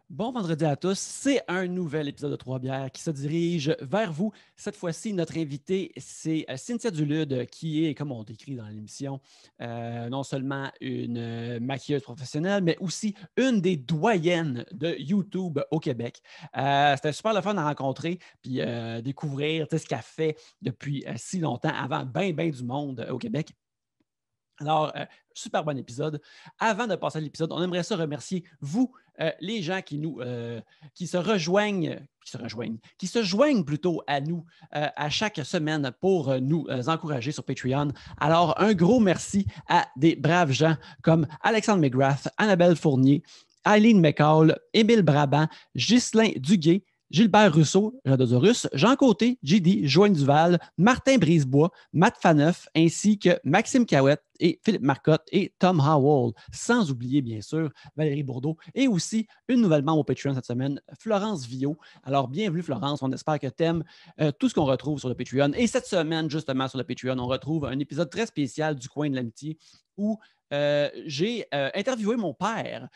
Bon vendredi à tous, c'est un nouvel épisode de Trois Bières qui se dirige vers vous. Cette fois-ci, notre invité, c'est Cynthia Dulude, qui est, comme on décrit dans l'émission, non seulement une maquilleuse professionnelle, mais aussi une des doyennes de YouTube au Québec. C'était super le fun à rencontrer puis découvrir ce qu'elle fait depuis si longtemps, avant bien du monde au Québec. Alors, super bon épisode. Avant de passer à l'épisode, on aimerait ça remercier vous, les gens qui se joignent plutôt à nous à chaque semaine pour nous encourager sur Patreon. Alors, un gros merci à des braves gens comme Alexandre McGrath, Annabelle Fournier, Eileen McCall, Émile Brabant, Ghislain Duguay, Gilbert Rousseau, Jadozorus, Jean Côté, JD, Joanne Duval, Martin Brisebois, Matt Faneuf, ainsi que Maxime Cahouette et Philippe Marcotte et Tom Howell, sans oublier bien sûr Valérie Bourdeau et aussi une nouvelle membre au Patreon cette semaine, Florence Villot. Alors bienvenue Florence, on espère que tu aimes tout ce qu'on retrouve sur le Patreon. Et cette semaine, justement sur le Patreon, on retrouve un épisode très spécial du Coin de l'Amitié où j'ai interviewé mon père.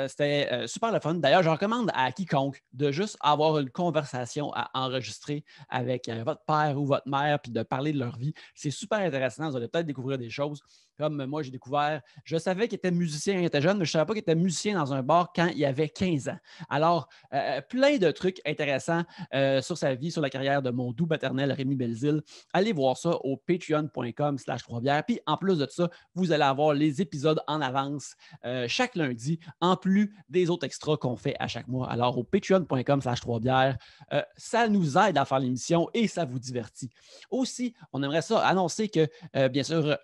C'était super le fun. D'ailleurs, je recommande à quiconque de juste avoir une conversation à enregistrer avec votre père ou votre mère puis de parler de leur vie. C'est super intéressant. Vous allez peut-être découvrir des choses. Comme moi, j'ai découvert, je savais qu'il était musicien quand il était jeune, mais je ne savais pas qu'il était musicien dans un bar quand il avait 15 ans. Alors, plein de trucs intéressants sur sa vie, sur la carrière de mon doux paternel Rémi Belzile. Allez voir ça au patreon.com/3bières. Puis, en plus de ça, vous allez avoir les épisodes en avance chaque lundi, en plus des autres extras qu'on fait à chaque mois. Alors, au patreon.com/3bières, ça nous aide à faire l'émission et ça vous divertit. Aussi, on aimerait ça annoncer que, bien sûr,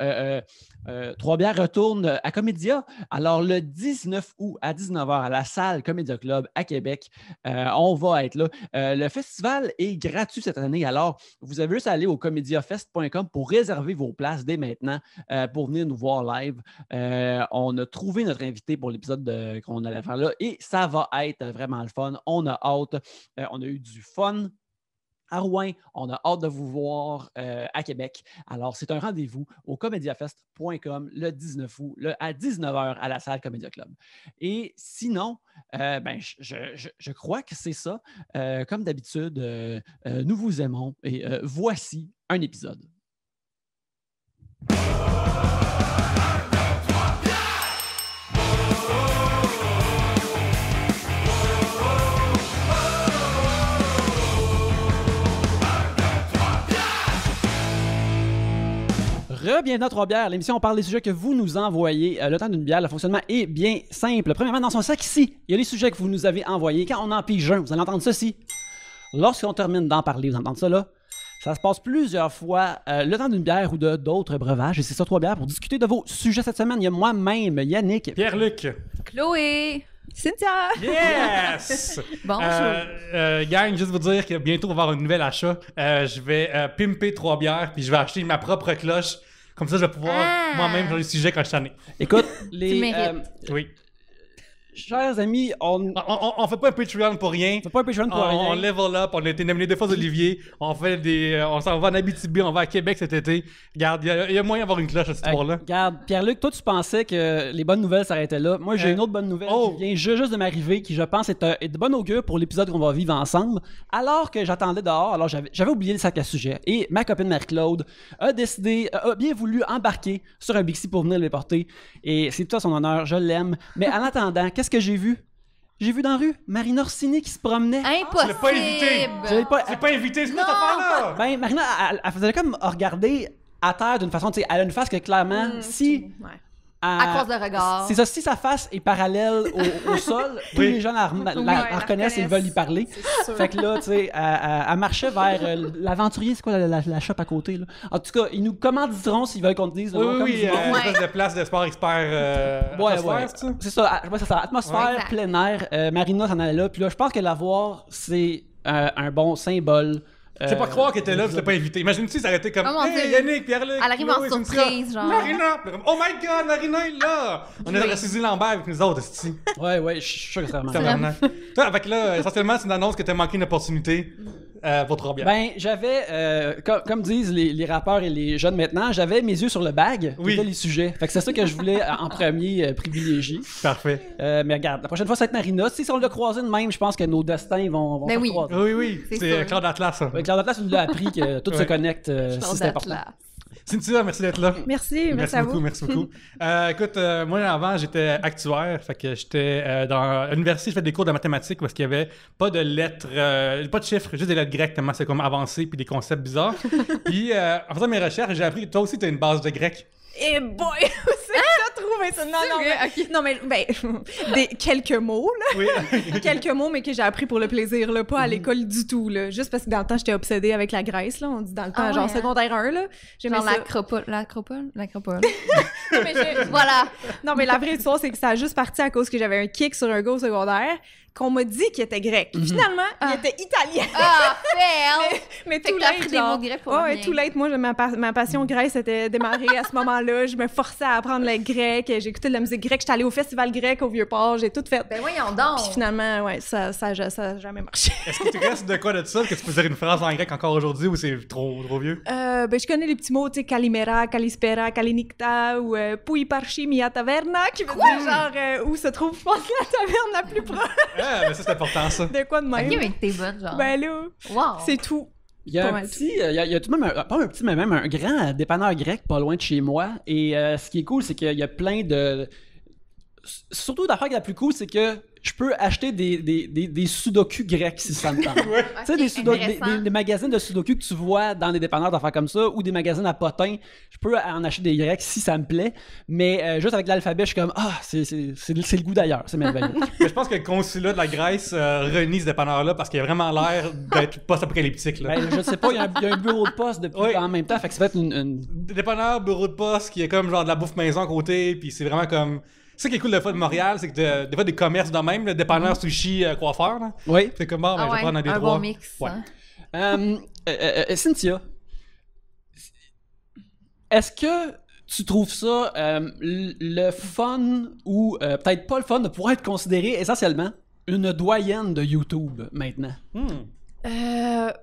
Trois Bières retourne à Comédia. Alors, le 19 août à 19h à la salle Comédia Club à Québec, on va être là. Le festival est gratuit cette année. Alors, vous avez juste à aller au comediafest.com pour réserver vos places dès maintenant pour venir nous voir live. On a trouvé notre invité pour l'épisode qu'on allait faire là et ça va être vraiment le fun. On a hâte. On a eu du fun à Rouen. On a hâte de vous voir à Québec. Alors, c'est un rendez-vous au comediafest.com le 19 août à 19h à la salle Comédia Club. Et sinon, je crois que c'est ça. Comme d'habitude, nous vous aimons et voici un épisode. Bienvenue à Trois Bières, l'émission où on parle des sujets que vous nous envoyez. Le temps d'une bière, le fonctionnement est bien simple. Premièrement, dans son sac ici, il y a les sujets que vous nous avez envoyés. Quand on en pige un, vous allez entendre ceci. Lorsqu'on termine d'en parler, vous entendez ça là? Ça se passe plusieurs fois, le temps d'une bière ou d'autres breuvages. Et c'est ça, Trois Bières, pour discuter de vos sujets cette semaine. Il y a moi-même, Yannick, Pierre-Luc, Chloé, Cynthia. Yes! Bonjour. Gang, juste vous dire que bientôt on va avoir un nouvel achat. Je vais pimper Trois Bières, puis je vais acheter ma propre cloche. Comme ça, je vais pouvoir moi-même changer le sujet quand je suis tanné. écoute, Tu mérites. Oui. chers amis, On fait pas un Patreon pour rien. fait pas un Patreon pour rien. On level up, on a été nominé 2 fois aux Olivier. On s'en va en Abitibi, on va à Québec cet été. Regarde, il y a moyen d'avoir une cloche à cette histoire-là. Regarde, Pierre-Luc, toi, tu pensais que les bonnes nouvelles s'arrêtaient là. Moi, j'ai une autre bonne nouvelle qui vient juste de m'arriver, qui, je pense, est de bon augure pour l'épisode qu'on va vivre ensemble. Alors que j'attendais dehors, alors j'avais oublié le sac à sujet. Et ma copine Marie-Claude a bien voulu embarquer sur un Bixi pour venir les porter. Et c'est tout à son honneur, je l'aime. Mais en attendant, qu'est-ce que j'ai vu? J'ai vu dans la rue Marina Orsini qui se promenait. Impossible. Tu l'as pas invité. C'est pas invité, c'est quoi cette affaire-là? Ben, Marina, elle faisait comme regarder à terre d'une façon, tu sais, elle a une face que clairement, si... Ouais. À cause de regard. C'est ça, si sa face est parallèle au sol, tous les gens la reconnaissent et ils veulent y parler. Fait que là, tu sais, elle marchait vers l'aventurier, c'est quoi la shop à côté, là? En tout cas, ils nous commanditeront s'ils veulent qu'on te dise. Oui, une espèce de place de sport expert. Ouais. C'est ça, atmosphère, plein air. Marina s'en allait là, puis là, je pense que la voir, c'est un bon symbole. Je peux pas croire qu'elle était là, je l'ai pas invité. Imagine-tu, ça aurait été comme hey, Yannick, Pierre-Luc. Elle arrive en surprise, genre. Marina! Oh my god, Marina est là! On aurait Suzy Lambert avec nous autres, ici. Ouais, je suis sûr que c'est vraiment. Toi, avec là, essentiellement, c'est une annonce que t'as manqué une opportunité. pour Trois-Bières? Ben, j'avais, comme disent les rappeurs et les jeunes maintenant, j'avais mes yeux sur le bag, qui étaient les sujets. Fait que c'est ça que je voulais en premier privilégier. Parfait. Mais regarde, la prochaine fois, ça va être Marina. Si on l'a croisé de même, je pense que nos destins vont se croiser. Oui. C'est Claude Atlas, ça. Claude Atlas nous l'a appris que tout se connecte, si c'est important. Cynthia, merci d'être là. Merci à vous. Merci beaucoup. Écoute, moi avant, j'étais actuaire, fait que j'étais dans l'université, je fais des cours de mathématiques parce qu'il y avait pas de lettres, pas de chiffres, juste des lettres grecques, tellement c'est comme avancé puis des concepts bizarres. Puis en faisant mes recherches, j'ai appris que toi aussi tu as une base de grec. Eh boy, c'est ça trouvé ça. Non mais quelques mots là. Oui. Quelques mots mais que j'ai appris pour le plaisir là, pas à l'école du tout là, juste parce que dans le temps j'étais obsédée avec la Grèce là, on dit dans le temps genre secondaire 1 là. Genre l'acropole. Voilà. Non mais la vraie histoire c'est que ça a juste parti à cause que j'avais un kick sur un gars au secondaire qu'on m'a dit qu'il était grec. Finalement, il était italien. Fail! mais tout late, appris des mots grecs pour rien. Tout late, moi, ma passion Grèce était démarrée à ce moment-là. Je me forçais à apprendre le grec. J'écoutais de la musique grecque. J'étais allée au festival grec au Vieux-Port. J'ai tout fait. Ben voyons donc! Puis finalement, ça a jamais marché. Est-ce que tu restes de quoi de ça? Que tu peux dire une phrase en grec encore aujourd'hui ou c'est trop vieux? Je connais les petits mots, tu sais, kalimera, kalispera, kalinikta ou poui parchi mia taverna, qui veut dire genre où se trouve, je pense, la taverne la plus proche. Mais ça, c'est important, ça. De quoi de même? Ok, mais t'es bonne, genre. Ben là, c'est tout. Il y a un petit, il y a tout de même, pas un petit, mais même un grand dépanneur grec pas loin de chez moi. Et ce qui est cool, c'est qu'il y a plein de... Surtout, l'affaire qui est la plus cool, c'est que je peux acheter des sudoku grecs si ça me tente. Tu sais, des magazines de sudoku que tu vois dans des dépanneurs d'affaires comme ça ou des magazines à potins, je peux en acheter des grecs si ça me plaît. Mais juste avec l'alphabet, je suis comme c'est le goût d'ailleurs, c'est merveilleux. Mais je pense que le consulat de la Grèce renie ce dépanneur-là parce qu'il a vraiment l'air d'être post-apocalyptique. Là. Ben, je sais pas, il y a un bureau de poste depuis en même temps, fait que ça va être une... Dépanneur, bureau de poste qui est comme genre de la bouffe maison à côté, puis c'est vraiment comme... C'est ça qui est cool de fois de Montréal, c'est que des fois des commerces de même, le dépanneur sushi coiffeur. Là. Oui. C'est comme bon, je vais prendre un des trois. Bon mix. Ouais. Cynthia, est-ce que tu trouves ça le fun ou peut-être pas le fun de pouvoir être considéré essentiellement une doyenne de YouTube maintenant?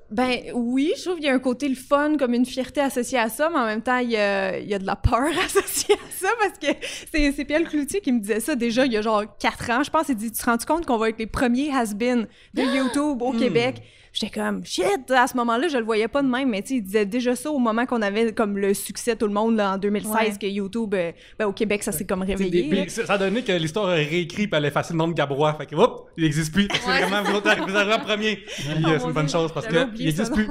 Ben oui, je trouve qu'il y a un côté le fun, comme une fierté associée à ça, mais en même temps, il y a de la peur associée à ça, parce que c'est Pierre Cloutier qui me disait ça déjà il y a genre 4 ans, je pense. Il dit, tu te rends compte qu'on va être les premiers has-been de YouTube au Québec? J'étais comme, shit, à ce moment-là, je le voyais pas de même, mais tu sais, il disait déjà ça au moment qu'on avait comme le succès, tout le monde, là, en 2016, que YouTube, au Québec, ça s'est comme réveillé. Ça a donné que l'histoire a réécrit, puis elle effaçait le nom de Gabrois, fait que, hop, il n'existe plus. C'est vraiment, vous arrivez en premier. Puis c'est une bonne chose, parce qu'il n'existe plus.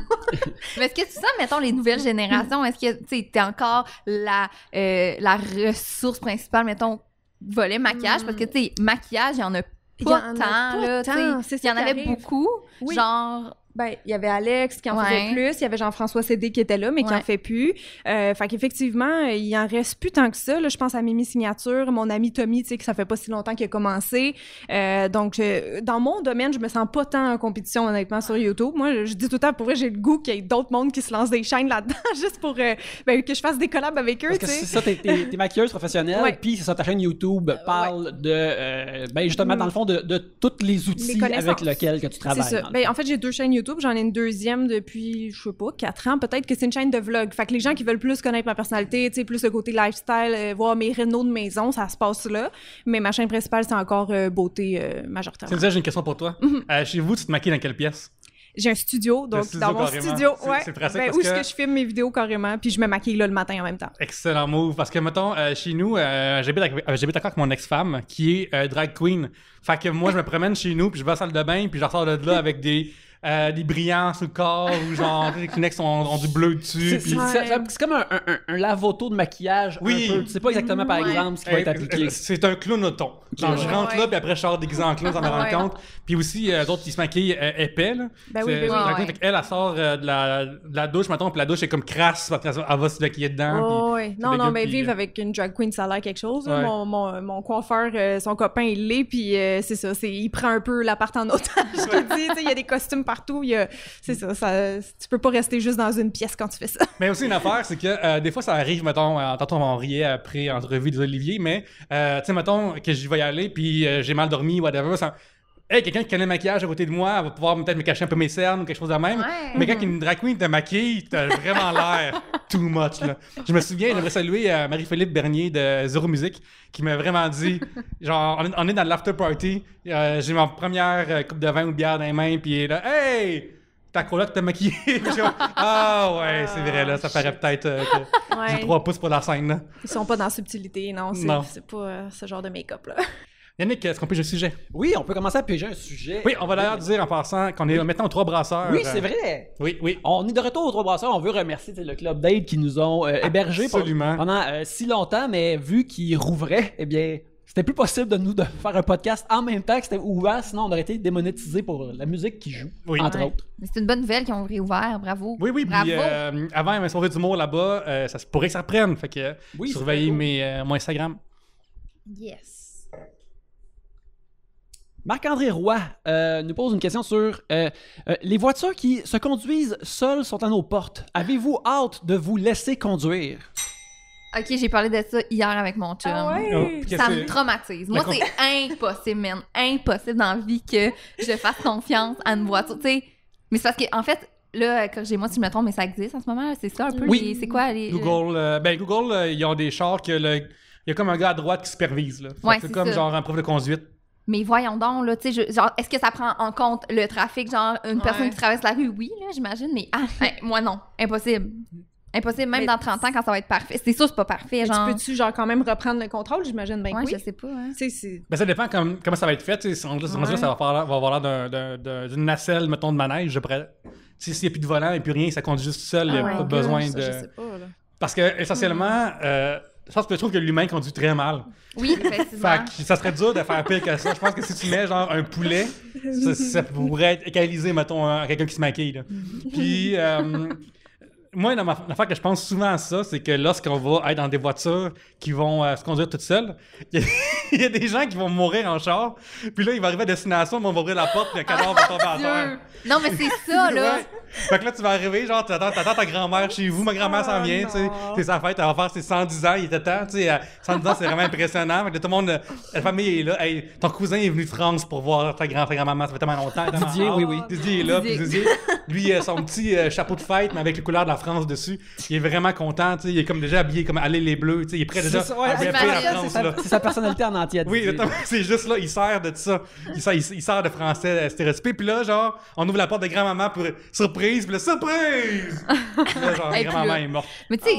Mais est-ce que tu sens, mettons, les nouvelles générations, est-ce que, tu sais, t'es encore la ressource principale, mettons, volet maquillage, parce que, tu sais, maquillage, il y en a pas tant, là, tu sais. Il y en avait beaucoup, genre... Ben, il y avait Alex qui en faisait plus, il y avait Jean-François Cédé qui était là, mais qui en fait plus. Fait qu'effectivement, il en reste plus tant que ça. Là, je pense à Mimi Signature, mon ami Tommy, tu sais, que ça fait pas si longtemps qu'il a commencé. Donc, dans mon domaine, je me sens pas tant en compétition, honnêtement, sur YouTube. Moi, je dis tout le temps, pour vrai, j'ai le goût qu'il y ait d'autres mondes qui se lancent des chaînes là-dedans, juste pour que je fasse des collabs avec eux, tu sais. Parce que c'est ça, t'es maquilleuse professionnelle, puis c'est ça, ta chaîne YouTube parle de, justement, dans le fond, de tous les outils avec lesquels que tu travailles. C'est ça. Ben, en fait, j'ai 2 chaînes YouTube. J'en ai une deuxième depuis, je sais pas, 4 ans. Peut-être que c'est une chaîne de vlog. Fait que les gens qui veulent plus connaître ma personnalité, tu sais, plus le côté lifestyle, voir mes rénaux de maison, ça se passe là. Mais ma chaîne principale, c'est encore beauté majoritairement. C'est ça, j'ai une question pour toi. Chez vous, tu te maquilles dans quelle pièce? J'ai un studio, donc dans mon studio, c'est pratique où est-ce que je filme mes vidéos carrément, puis je me maquille là le matin en même temps. Excellent move, parce que mettons, chez nous, j'habite encore avec mon ex-femme, qui est drag queen. Fait que moi, je me promène chez nous, puis je vais à la salle de bain, puis je ressors de là avec des brillants sur le corps, ou genre, les Kleenex ont du bleu dessus. C'est comme un lave-auto de maquillage. Oui. Un peu. Tu sais pas exactement, par exemple, ce qui va être appliqué. C'est un clown au ton. Genre, je rentre là, puis après, je sors déguisé en clown sans me rendre compte. Puis aussi, d'autres qui se maquillent épais, là. Ben oui. Elle sort de la douche, mettons, puis la douche est comme crasse, parce qu'elle va se maquiller dedans. Non, mais vivre avec une drag queen, ça a l'air quelque chose. Mon coiffeur, son copain, il l'est, puis c'est ça, il prend un peu l'appart en otage. Il y a des costumes partout. C'est ça, tu peux pas rester juste dans une pièce quand tu fais ça. Mais aussi une affaire, c'est que des fois ça arrive, mettons, tantôt on riait après entrevue des Olivier, mais tu sais, mettons que j'y vais y aller puis j'ai mal dormi, whatever, hey, quelqu'un qui connaît le maquillage à côté de moi, elle va pouvoir peut-être me cacher un peu mes cernes ou quelque chose de même. Ouais. Mais quand une drag queen te maquille, t'as vraiment l'air too much, là. Je me souviens, j'aimerais saluer Marie-Philippe Bernier de Zero Music qui m'a vraiment dit, genre, on est dans l'after party, j'ai ma première coupe de vin ou de bière dans les mains, puis là, hey! Ta coloc t'a maquillé. Ah ouais, c'est vrai, là, ça paraît peut-être que j'ai 3 pouces pour la scène, là. Ils sont pas dans la subtilité, non. C'est pas ce genre de make-up, là. Yannick, est-ce qu'on pige le sujet? Oui, on peut commencer à piger un sujet. Oui, on va d'ailleurs dire en passant qu'on est maintenant aux 3 brasseurs. Oui, c'est vrai. Oui. On est de retour aux 3 brasseurs. On veut remercier le Club Date qui nous ont hébergés pendant si longtemps, mais vu qu'ils rouvraient, eh bien, c'était plus possible de faire un podcast en même temps que c'était ouvert, sinon on aurait été démonétisé pour la musique qui joue, entre autres. Mais c'est une bonne nouvelle qu'ils ont réouvert, bravo. Oui, bravo. Puis avant, il y avait un soirée d'humour là-bas, ça se pourrait que ça reprenne, fait que surveillez mon Instagram. Yes. Marc-André Roy nous pose une question sur les voitures qui se conduisent seules sont à nos portes. Avez-vous hâte de vous laisser conduire? Ok, j'ai parlé de ça hier avec mon chum. Ah ouais? Ça me traumatise. Moi, c'est impossible, man. Impossible dans la vie que je fasse confiance à une voiture. Tu sais, mais c'est parce que, en fait, là, corrigez-moi si je me trompe, mais ça existe en ce moment. C'est ça un peu? Oui. C'est quoi les. Google, ils ont des chars que il y a comme un gars à droite qui supervise. Là. Ouais, c'est comme genre un prof de conduite. Mais voyons donc, là, tu sais, genre, est-ce que ça prend en compte le trafic, genre, une personne qui traverse la rue? Oui, là, j'imagine, mais moi, non. Impossible. Impossible, même dans 30 ans, quand ça va être parfait. C'est sûr, c'est pas parfait, genre. Tu peux-tu, genre, quand même reprendre le contrôle? J'imagine bien que oui. Je sais pas, hein. Ben, ça dépend comment ça va être fait. Ça va avoir l'air d'une nacelle, mettons, de manège, je pourrais... S'il n'y a plus de volant et plus rien, ça conduit juste seul, il n'y a pas besoin de... Je sais pas, là. Parce que, essentiellement... je trouve que l'humain conduit très mal. Oui, effectivement. Fait que ça serait dur de faire pire que ça. Je pense que si tu mets genre un poulet, ça pourrait être égalisé, mettons, à quelqu'un qui se maquille. Là. Puis, moi, l'affaire que je pense souvent à ça, c'est que lorsqu'on va être dans des voitures qui vont se conduire toutes seules, il y a des gens qui vont mourir en char, puis là, ils vont arriver à destination, mais on va ouvrir la porte, puis le cadavre va tomber à terre. Non, mais c'est ça, là. Ouais. Fait que là, tu vas arriver, genre, t'attends ta grand-mère chez vous, ma grand-mère s'en vient, tu sais, c'est sa fête, elle va faire ses 110 ans, il était temps, tu sais, 110 ans, c'est vraiment impressionnant. Fait que tout le monde, la famille est là, hey, ton cousin est venu de France pour voir ta grand-maman, ça fait tellement longtemps. Didier, oui. Didier est là, puis Didier, lui, il a son petit chapeau de fête, mais avec les couleurs de la France dessus, il est vraiment content, tu sais, il est comme déjà habillé comme aller les bleus, tu sais, il est prêt déjà à rapper la France, là. C'est sa personnalité en entier. Oui, c'est juste là, il sert de ça. Il sert de français stéréotypé, puis là, genre, on ouvre la porte de grand-maman pour surprise, puis là, surprise! Là, genre, grand-maman est morte. Mais tu sais,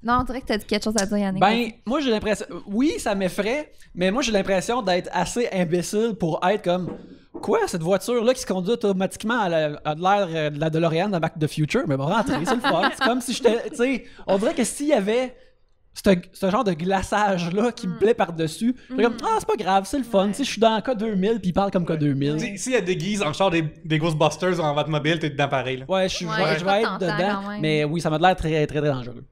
non, on dirait que t'as dit quelque chose à dire, Yannick. Ben, moi, j'ai l'impression... Oui, ça m'effraie, mais moi, j'ai l'impression d'être assez imbécile pour être comme... Quoi, cette voiture-là qui se conduit automatiquement à l'air de la DeLorean dans Back to the Future? Mais bon, rentrer, c'est le fun. C'est comme si j'étais... Tu sais, on dirait que s'il y avait... Ce genre de glaçage-là qui me plaît par-dessus. Je comme, c'est pas grave, c'est le fun. Tu sais, je suis dans K2000 puis il parle comme K2000. S'il y a des guises en char des Ghostbusters en automobile, t'es dedans pareil. Là. Ouais, je vais être dedans. Mais oui, ça m'a l'air très, très dangereux.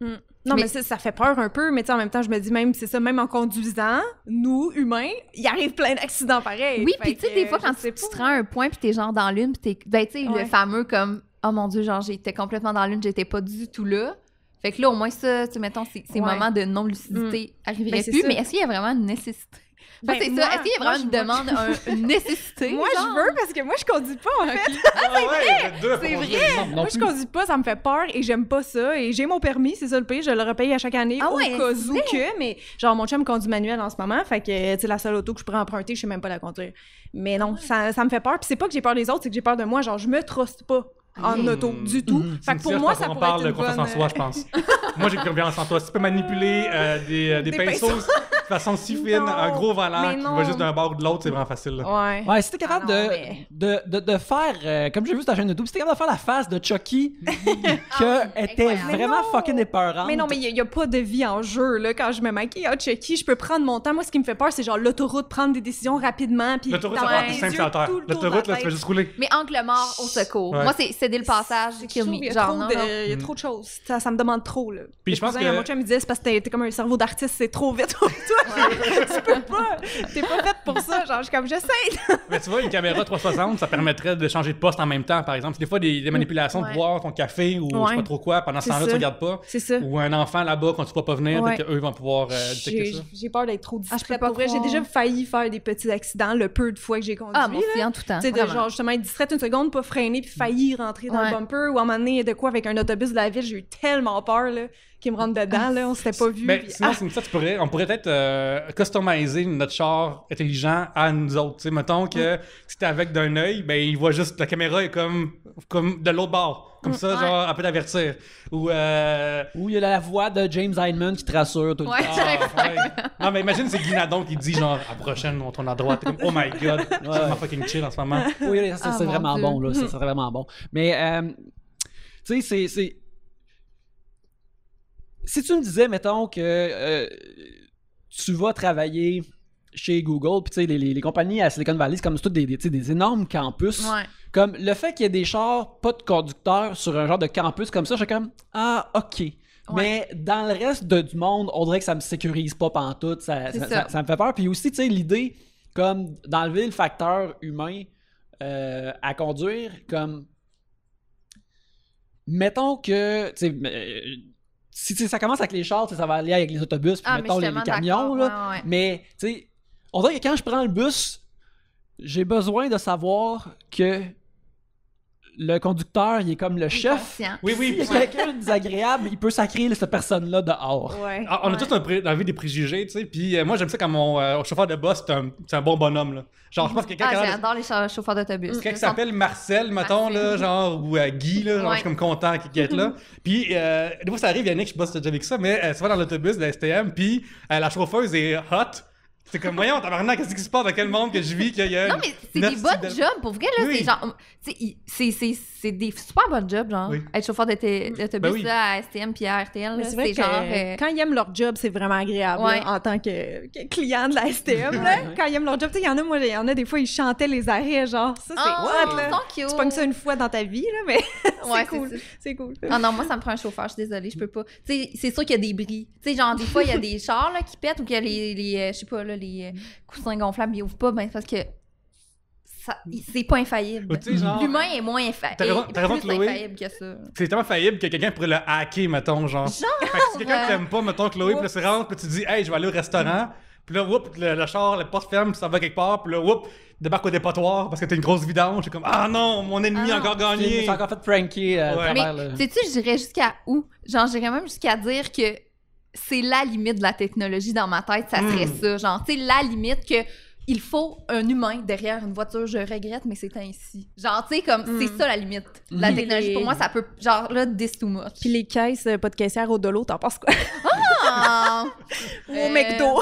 Non, mais ça fait peur un peu, mais en même temps, je me dis même, c'est ça, même en conduisant, nous, humains, il arrive plein d'accidents pareils. Oui, puis tu sais, des fois, quand tu te rends à un point puis t'es genre dans l'une, puis ben, tu sais, le fameux comme, oh mon Dieu, genre, j'étais complètement dans l'une, j'étais pas du tout là. Fait que là, au moins, ça, tu sais, mettons, ces moments de non-lucidité arriveraient plus. Ça. Mais est-ce qu'il y a vraiment une nécessité? C'est ça. Est-ce qu'il y a vraiment une demande, une nécessité? Moi, genre? je veux, parce que moi, je conduis pas, en fait. C'est vrai! Moi, je conduis pas, ça me fait peur et j'aime pas ça. Et j'ai mon permis, c'est ça le pire, je le repaye à chaque année au cas où que. Mais genre, mon chum conduit manuel en ce moment, fait que, tu sais, la seule auto que je pourrais emprunter, je sais même pas la conduire. Mais non, ça me fait peur. Puis c'est pas que j'ai peur des autres, c'est que j'ai peur de moi. Genre, je me truste pas en auto du tout. Fait que pour moi, ça pourrait être une bonne... On parle de confiance en soi, je pense. Moi, j'ai confiance en toi. Si tu peux manipuler des pinceaux de façon si fine, un gros volant qui va juste d'un bord ou de l'autre, c'est vraiment facile. Là. Ouais, si t'es capable de faire, comme j'ai vu sur ta chaîne YouTube, si t'es capable de faire la face de Chucky que était vraiment fucking épeurante. Mais non, mais il y a pas de vie en jeu, là. Quand je me maquille à Chucky, je peux prendre mon temps. Moi, ce qui me fait peur, c'est genre l'autoroute, prendre des décisions rapidement. L'autoroute, ça va être plus simple sur la terre. L'autoroute, là, tu vas juste rouler. Mais angle mort au secours. Moi, c'est céder le passage, kill me. Genre, il y a trop de choses. Ça me demande trop, là. Puis je pense que... Mon chum me disait, c'est parce que t'es comme un cerveau d'artiste, c'est trop vite. toi. Tu peux pas. T'es pas faite pour ça. Genre, je suis comme, j'essaie. Mais tu vois, une caméra 360, ça permettrait de changer de poste en même temps, par exemple. Des fois, des manipulations de boire ton café ou je sais pas trop quoi, pendant ce temps-là, tu regardes pas. C'est ça. Ou un enfant là-bas, quand tu vas pas venir, qu'eux vont pouvoir détecter ça. J'ai peur d'être trop distraite. je peux pas Pour vrai, j'ai croire. déjà failli faire des petits accidents le peu de fois que j'ai conduit. Ah, moi aussi, en tout temps. Tu sais, de vraiment. genre, justement, être distraite une seconde, pas freiner, puis faillir rentrer dans le bumper, ou à un moment donné, de quoi avec un autobus de la ville, j'ai eu tellement peur, là, qu'il me rentre dedans, là, on s'était pas vu. Ben, puis- sinon, c'est ça, on pourrait peut-être customiser notre char intelligent à nous autres. Tu sais, mettons que si t'es avec d'un œil, ben, il voit juste, la caméra est comme de l'autre bord. Comme ça, genre, elle peut t'avertir. Ou Ou il y a la voix de James Hyndman qui te rassure tout le Ouais. temps. ouais. Non, mais imagine, c'est Guinadon qui dit, genre, à la prochaine, on tourne à droite. T'es comme, oh my god, je suis tellement fucking chill en ce moment. Oui, ça, c'est mon vraiment Dieu. bon, là. Ça, c'est vraiment bon. Mais, tu sais, c'est... Si tu me disais, mettons, que tu vas travailler chez Google, puis tu sais, les compagnies à Silicon Valley, c'est comme c'est tous des énormes campus. Ouais. Comme le fait qu'il y ait des chars, pas de conducteurs sur un genre de campus comme ça, je suis comme, ah, ok. Mais dans le reste du monde, on dirait que ça me sécurise pas pantoute, ça me fait peur. Puis aussi, tu sais, l'idée, comme d'enlever le facteur humain à conduire, comme, mettons que, tu sais, si ça commence avec les chars, ça va aller avec les autobus, puis mettons les camions, là. Ouais. Mais, tu sais, on dirait que quand je prends le bus, j'ai besoin de savoir que le conducteur, il est comme le chef. Oui, S'il y a quelqu'un de désagréable, il peut sacrer cette personne-là dehors. Ouais. On a tous dans la vie des préjugés, tu sais. Puis moi, j'aime ça quand mon chauffeur de boss, c'est un bon bonhomme, là. Genre, je pense que quelqu'un j'adore les chauffeurs d'autobus. quelqu'un qui s'appelle Marcel, mettons, là, genre, ou Guy, là, genre, je suis comme content qu'il est là. Puis, des fois, ça arrive, Yannick, je sais pas si t'as déjà vécu ça, mais tu vas dans l'autobus de la STM, puis la chauffeuse est hot. C'est comme, voyons, tabarnak, qu'est-ce qui se passe dans quel monde que je vis, qu'il y a Non, mais c'est des bonnes jobs. Pour vrai, là, Oui. c'est genre... Tu sais, c'est des super bonnes jobs, genre. Oui. Être chauffeur d'autobus, Ben oui. là, à STM puis à RTL, Mais là, c'est vrai c'est que genre... quand ils aiment leur job, c'est vraiment agréable Ouais. là, en tant que client de la STM. Là, quand ils aiment leur job, tu sais, il y en a des fois, ils chantaient les arrêts, genre, ça, c'est hot, là. ils sont cute. Tu pognes ça une fois dans ta vie, là, mais Ouais, cool. c'est ça. C'est cool. Ah non, moi, ça me prend un chauffeur, je suis désolée, je peux pas. Tu sais, c'est sûr qu'il y a des bris. Tu sais, genre, des fois, il y a des chars là, qui pètent ou qu'il y a les je sais pas, là, les coussins gonflables, ils ouvrent pas, ben, c'est parce que c'est pas infaillible. Tu sais, genre, L'humain est moins T'as raison, plus Chloé. infaillible que ça. c'est tellement faillible que quelqu'un pourrait le hacker, mettons, genre. Fait que si quelqu'un t'aime pas, mettons, Chloé, puis là, tu rentres, puis tu dis, hey, je vais aller au restaurant, puis là, whoop, le char, la porte ferme, puis ça va quelque part, puis là, whoop, débarque au dépotoir parce que t'as une grosse vidange. C'est comme, ah non, mon ennemi a encore gagné. C'est encore fait pranker à Ouais. travers Mais le... sais-tu, je dirais jusqu'à où? Genre, j'irais même jusqu'à dire que c'est la limite de la technologie dans ma tête, ça serait ça. Genre, tu sais, la limite que il faut un humain derrière une voiture, je regrette, mais c'est ainsi. Genre, tu sais, comme, c'est ça la limite de la technologie. Pour moi, ça peut, genre, là, this too much. Puis les caisses, pas de caissière au dolo, t'en penses quoi? Ah! Ou au McDo.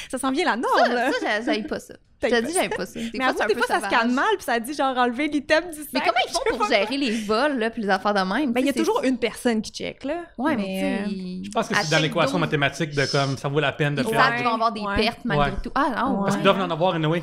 Ça sent bien la norme, là. Ça, j'aille pas ça. Je T'as te dis, j'aime pas ça. Des Mais avoue, des fois, ça scanne mal, puis ça dit genre enlever l'item du sac. Mais comment ils font pour gérer les vols, là, puis les affaires de même? Ben, il y a Tu sais, toujours une personne qui check, là. Ouais, mais tu sais, Je pense que c'est dans l'équation mathématique de comme, ça vaut la peine de ils faire. savent qu'ils vont avoir des pertes malgré Ouais. tout. Ah non, Parce qu'ils doivent en avoir une, oui.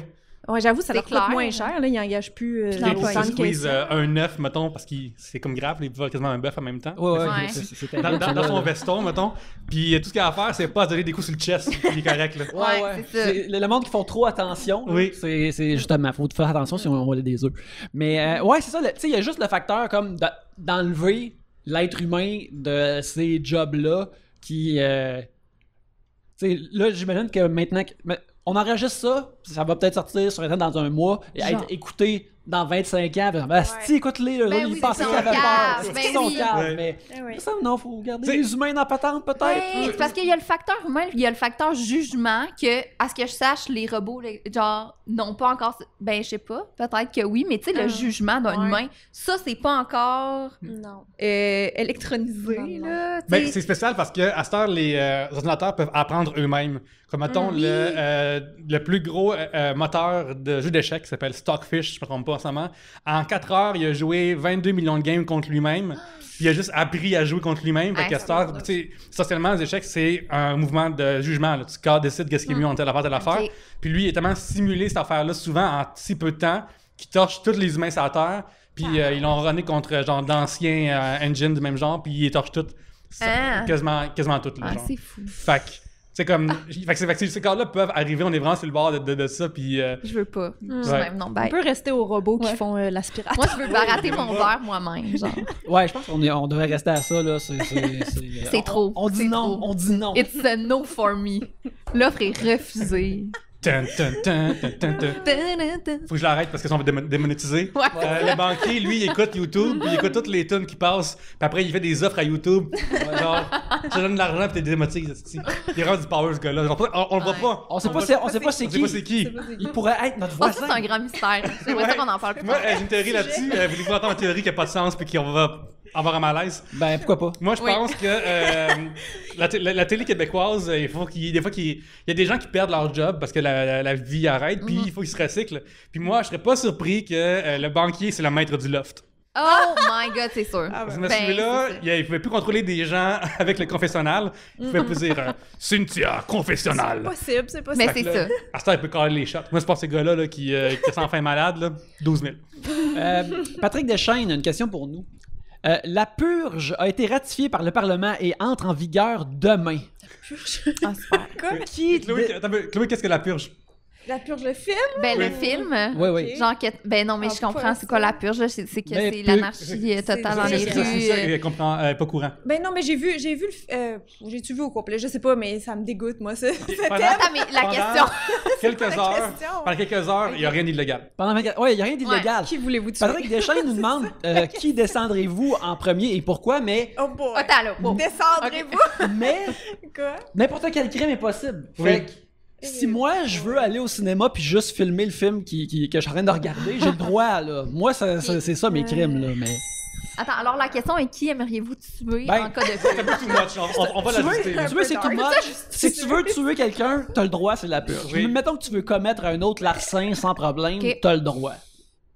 Ouais, j'avoue, ça C'est leur coûte clair. moins cher, là. Ils n'engagent plus Puis Ils l'emploi, autant de squeeze caissières. un œuf, mettons, parce que c'est comme grave, ils veulent quasiment un bœuf en même temps. Ouais, Ouais. c'est Dans son veston, mettons. Puis tout ce qu'il a à faire, c'est pas se donner des coups sur le chest. Il est correct, là. Ouais, c'est ça. Le monde qui font trop attention, là, Oui. c'est justement, faut faire attention si on voit des œufs. Mais ouais, c'est ça, tu sais, il y a juste le facteur comme d'enlever l'être humain de ces jobs-là qui... tu sais, là, j'imagine que maintenant... On enregistre ça va peut-être sortir sur Internet dans un mois et Genre. être écouté dans 25 ans. Ben, si, écoute-les, eux Ben autres, oui, ils pensaient ils qu'ils sont avaient peur. caves, C'est ben qu'ils sont oui. caves, Ouais. mais ouais. ça, non, faut garder T'sais- les humains dans la patente, peut-être. Ouais, c'est parce qu'il y a le facteur humain, il y a le facteur jugement que, à ce que je sache, les robots, genre, n'ont pas encore... Ben, je sais pas, peut-être que oui, mais tu sais, le jugement d'un ouais. humain, ça, c'est pas encore Non. électronisé, Non. là. Ben, tu sais. c'est spécial parce que à cette heure, les ordinateurs peuvent apprendre eux-mêmes. Comme mettons le plus gros moteur de jeu d'échecs qui s'appelle Stockfish, je me trompe pas en ce moment. En 4 heures, il a joué 22 millions de games contre lui-même. Puis il a juste appris à jouer contre lui-même. Fait Ouais, qu'à cette heure, tu sais, essentiellement, les échecs, c'est un mouvement de jugement. Là. Tu décides qu'est-ce qui est mieux entre telle affaire. Ok. Puis lui, il a tellement simulé cette affaire-là souvent en si peu de temps qu'il torche tous les humains sur la Terre. Puis ils l'ont runné contre genre d'anciens engines du même genre. Puis ils torchent toutes. Ah. Quasiment toutes. Là, Ah, genre. c'est fou. Fait que C'est comme. Fait que ces corps-là peuvent arriver, on est vraiment sur le bord de ça, puis. Je veux pas. Ouais. Même non, On ben. peut rester aux robots qui Ouais. font l'aspirateur. Moi, je veux barater mon verre moi-même, genre. Ouais, je pense qu'on devrait rester à ça, là. C'est trop. On dit C'est non, trop. on dit non. It's a no for me. L'offre est refusée. Tum, tum, tum, tum, tum, tum. Faut que je l'arrête parce que ça va démonétiser. Ouais. Le banquier, lui, il écoute YouTube, puis il écoute toutes les tunes qui passent, puis après, il fait des offres à YouTube. Genre, je te donne de l'argent, puis t'es démonétisé. Il rend du power, ce gars-là. Genre, on le voit pas. On sait pas c'est On sait pas c'est qui. Il pourrait être notre Oh, ça, c'est voisin. un grand mystère. J'aimerais ça qu'on en parle plus Moi, tard. j'ai une théorie là-dessus. Voulez-vous entendre une théorie qui a pas de sens, puis qui va avoir un malaise? Ben, pourquoi pas? Moi, je Oui. pense que la télé québécoise, il faut qu'il y a des gens qui perdent leur job parce que la vie arrête, puis il faut qu'ils se recyclent. Puis moi, je serais pas surpris que le banquier, c'est le maître du loft. Oh my god, c'est sûr. Ah ouais. Ce Ben, monsieur-là, c'est ça. il pouvait plus contrôler des gens avec le confessionnal. Il pouvait plus dire Cynthia, confessionnal. C'est possible. Mais c'est ça. À ce temps, il peut caler les shots. Moi, c'est pas ces gars-là là, qui sont enfin malades, là. 12 000. Patrick Deschaines, une question pour nous. La purge a été ratifiée par le Parlement et entre en vigueur demain. Ah, super. Chloé, qu'est-ce que la purge? La purge, le film? Ben, le film. Oui, oui. Genre que. Ben non, mais Ah, je comprends, pas c'est quoi ça. la purge, là? C'est que Mais c'est peu- l'anarchie totale dans les c'est C'est ça, rues. elle comprend pas courant. Ben non, mais j'ai vu j'ai-tu vu au complet? Je sais pas, mais ça me dégoûte, moi, ça. Pendant- Attends, mais la pendant question. quelques heures, question. pendant quelques heures, il n'y a rien d'illégal. Pendant 24... Ouais, il n'y a rien d'illégal. Qui voulez-vous tuer? Patrick Deschaines nous demande qui descendrez-vous en premier et pourquoi, mais, Oh boy! Attends, là. wow. Descendrez-vous! mais Quoi? n'importe quel crime est possible. Oui. Fait que si moi, je veux aller au cinéma puis juste filmer le film que je suis en train de regarder, j'ai le droit, là. Moi, c'est ça mes crimes, là, mais... Attends, alors la question est qui aimeriez-vous tuer Ben, en cas de C'est un peu too much. On va Tu l'ajuster. là. veux, c'est peu tout dark. much. Si tu veux tuer quelqu'un, t'as le droit, c'est la purge. Oui. Mettons que tu veux commettre un autre larcin sans problème, Ok. t'as le droit.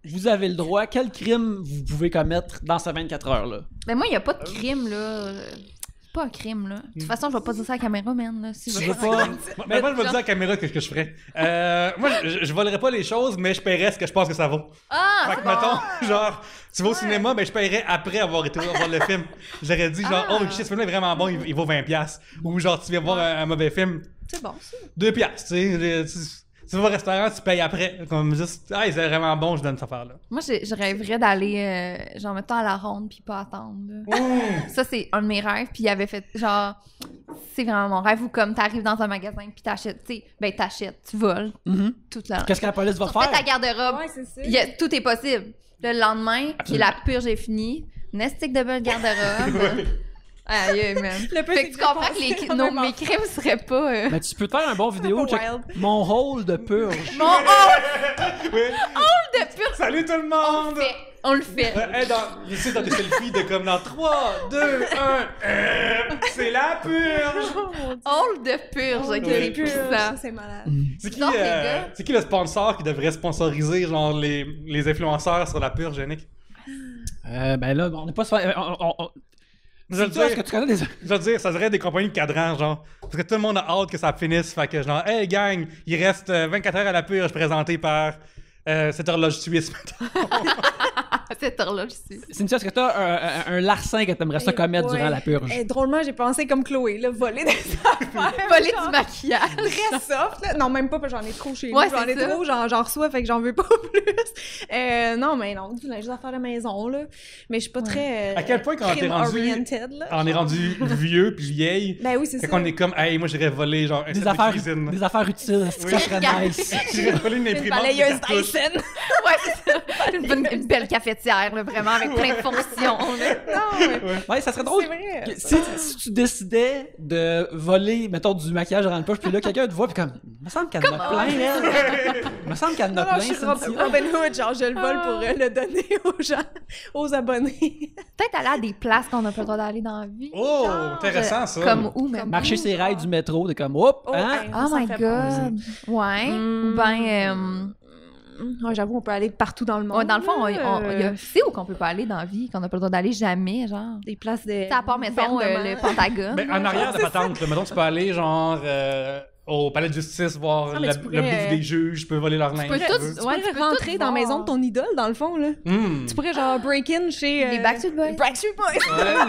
Vous avez le droit. Quel crime vous pouvez commettre dans ces 24 heures-là? Ben moi, il n'y a pas de crime, là. C'est pas un crime, là. De toute façon, je vais pas dire ça à la caméra, man. Là, si je Tu veux veux faire un pas... crime. Mais moi, je vais dire à la caméra que je ferais. Moi, je volerais pas les choses, mais je paierais ce que je pense que ça vaut. Ah, Fait que, mettons, genre, tu vas au cinéma, ben je paierais après avoir été voir le film. J'aurais dit, genre, oh shit, ce film-là est vraiment bon, il vaut 20$. Ou genre, tu viens voir un mauvais film, C'est bon, ça. 2$, tu sais. Tu vas au restaurant, tu payes après. Comme juste, ah, c'est vraiment bon, je donne cette affaire-là. moi, je rêverais d'aller, genre, mettons à la ronde puis pas attendre. là. Ça, c'est un de mes rêves. Puis il avait fait, genre, c'est vraiment mon rêve. Ou comme t'arrives dans un magasin puis t'achètes, tu sais, ben t'achètes, tu voles toute la. Qu'est-ce que la police va Tu refais ta faire? garde-robe. Ouais, c'est ça. Tout est possible. Le lendemain, puis la purge est finie. Nestique de belle garde-robe. Aïe, man. Le pire, Fait c'est que tu que comprends c'est que quand mes même crimes seraient pas. Mais tu peux te faire un bon vidéo. pas check wild. mon rôle de purge. Mon hall Oui. de purge. Salut tout le On monde! le fait. On le fait. Hey, ici, dans des selfies de comme dans 3, 2, 1, c'est la purge! Oh mon Dieu. Hall de purge, ok, Ouais. c'est Purge, puissant. ça, c'est malade. C'est qui, Non, les gars. c'est qui le sponsor qui devrait sponsoriser genre les influenceurs sur la purge, Yannick? Ben là, on n'est pas... Je veux C'est toi, est-ce que dire, tu connais des... je veux dire, ça serait des compagnies de cadran, genre. Parce que tout le monde a hâte que ça finisse. Fait que genre, hey gang, il reste 24 heures à la purge présentée par cette horloge suisse. Cette heure-là, je suis. Cynthia, est-ce que t'as un larcin que t'aimerais ça commettre durant la purge? Drôlement, j'ai pensé comme Chloé, là, voler des affaires. Voler genre, du maquillage. Très soft, là. Non, même pas, parce que j'en ai trop chez nous. Ouais, J'en c'est ai ça. trop, j'en reçois, fait que j'en veux pas plus. Non, mais non, du linge d'affaires de maison, là. Mais je suis pas très. À quel point quand t'es rendu- crime-oriented, là. On est rendu vieux puis vieille. Ben oui, c'est ça. Quand on est comme, hey, moi j'irais voler genre un Des set de affaires, cuisine. des affaires utiles, c'est que ça serait Regarde. nice. J'irais voler une Une imprimante. de balayeuse cartouches. Dyson. Ouais, c'est ça. Une belle cafetière, là, vraiment, avec plein de fonctions. là. Non, mais Ouais, ça serait drôle. c'est vrai. que- Si tu décidais de voler, mettons, du maquillage dans le poche, puis là, quelqu'un te voit, puis comme, il me semble qu'elle en a plein, elle. Il me semble qu'elle en Non, a non, plein, je suis Cynthia. Robin Hood, genre, je le vole pour le donner aux gens, aux abonnés. Peut-être aller à des places qu'on n'a pas le droit d'aller dans la vie. Oh, Genre, intéressant ça. Comme où, même? Marcher ses rails du métro, t'es comme, hop, hein? hey, Oh ça my fait peur. god. Ouais. Ou ben. Ouais, j'avoue, on peut aller partout dans le monde. Ouais, dans le fond, il y là. a c'est où qu'on peut pas aller dans la vie, qu'on n'a pas le droit d'aller jamais, genre. Des places de. À part, mettons, le gouvernement. Pentagone. Ben, en arrière de patente, là, mettons, tu peux aller genre au palais de justice voir Ah, mais tu le pourrais, bouffe des juges, je peux voler leur linge. peux si tout- veux. Tu Ouais, pourrais tu peux rentrer tout dans la voir. maison de ton idole, dans le fond, là. Tu pourrais, genre, break-in chez... Les Backstreet Boys. Backstreet Boys! Voilà!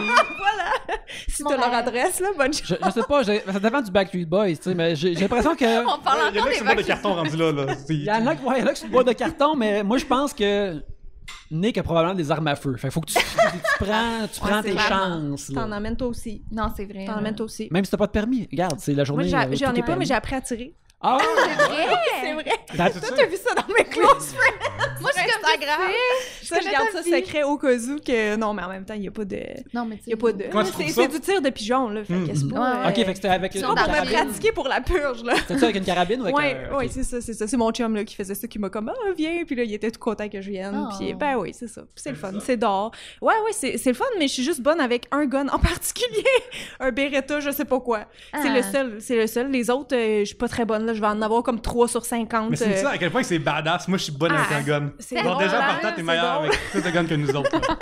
Si Mon t'as leur rêve. adresse, là, bonne chance. Je sais pas, ça dépend du Backstreet Boys, tu sais, mais j'ai l'impression que. On parle Il y en encore a qui des sont pas de Backstreet carton rendu là. Il y en a qui c'est une boîte de carton, mais moi, je pense que Nick a probablement des armes à feu. Fait faut que tu prends c'est tes vrai. chances. là. T'en emmènes toi aussi. Non, c'est vrai. T'en emmènes toi aussi. Même si t'as pas de permis. Regarde, c'est la Moi, journée. j'en tout ai est pas, mais permis. j'ai appris à tirer. Ah! C'est vrai. That's- Toi, t'as vu ça dans mes close friends? Moi, je suis comme Instagram. Ça, je connais garde ta ça vie. secret au cas où que... Non, mais en même temps, il n'y a pas de... Non, mais tu Il y a pas de... Comment tu trouves ça? C'est du tir de pigeon, là. Fait que c'est pas... Ouais. Ok, fait que c'était avec une Sur Pour me carabine. pratiquer pour la purge, là. C'était ça avec une carabine ou avec Ouais, un. ouais, ok. c'est ça, c'est ça. C'est mon chum, là, qui faisait ça, qui m'a comme, ah, viens. Puis là, il était tout content que je vienne. Oh. Puis, ben oui, c'est ça. Puis c'est le fun. C'est dehors. Ouais, c'est le fun, mais je suis juste bonne avec un gun en particulier. Un Beretta, je sais pas quoi. C'est Ah. le seul, c'est le seul. Les autres, je suis pas très bonne, là. Je vais en avoir comme 3 sur 50. Mais c'est ça, à quel point c'est badass. Moi, je suis bonne avec un gun. c'est Donc, drôle, déjà, hein, partant, t'es c'est meilleur drôle. avec plus de guns que nous autres. là.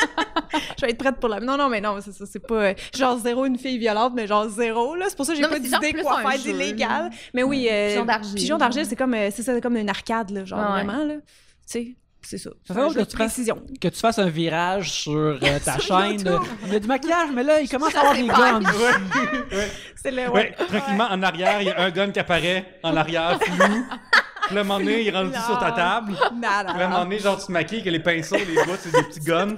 Je vais être prête pour la... Non, mais non, c'est ça, c'est pas... genre zéro une fille violente, mais genre zéro, là. C'est pour ça que j'ai Non, pas mais c'est genre d'idée plus quoi un faire jeu, d'illégal. Mais oui, Pigeon d'argile. Pigeon d'argile, c'est comme, c'est ça, comme une arcade, là, genre, Ouais. vraiment, là. Tu sais, c'est ça. Ça fait drôle Un jeu que de tu fasses- précision. Que tu fasses un virage sur ta Sur chaîne. YouTube. Il y a du maquillage, mais là, il commence à avoir des pas guns. C'est le... Ouais, tranquillement, en arrière, il y a un gun qui apparaît en arrière, flou. Puis là, à un moment donné, il est rendu Non. sur ta table. Puis là, à un moment Nada. donné, genre, tu te maquilles, que les pinceaux, les bouts, c'est des petits guns.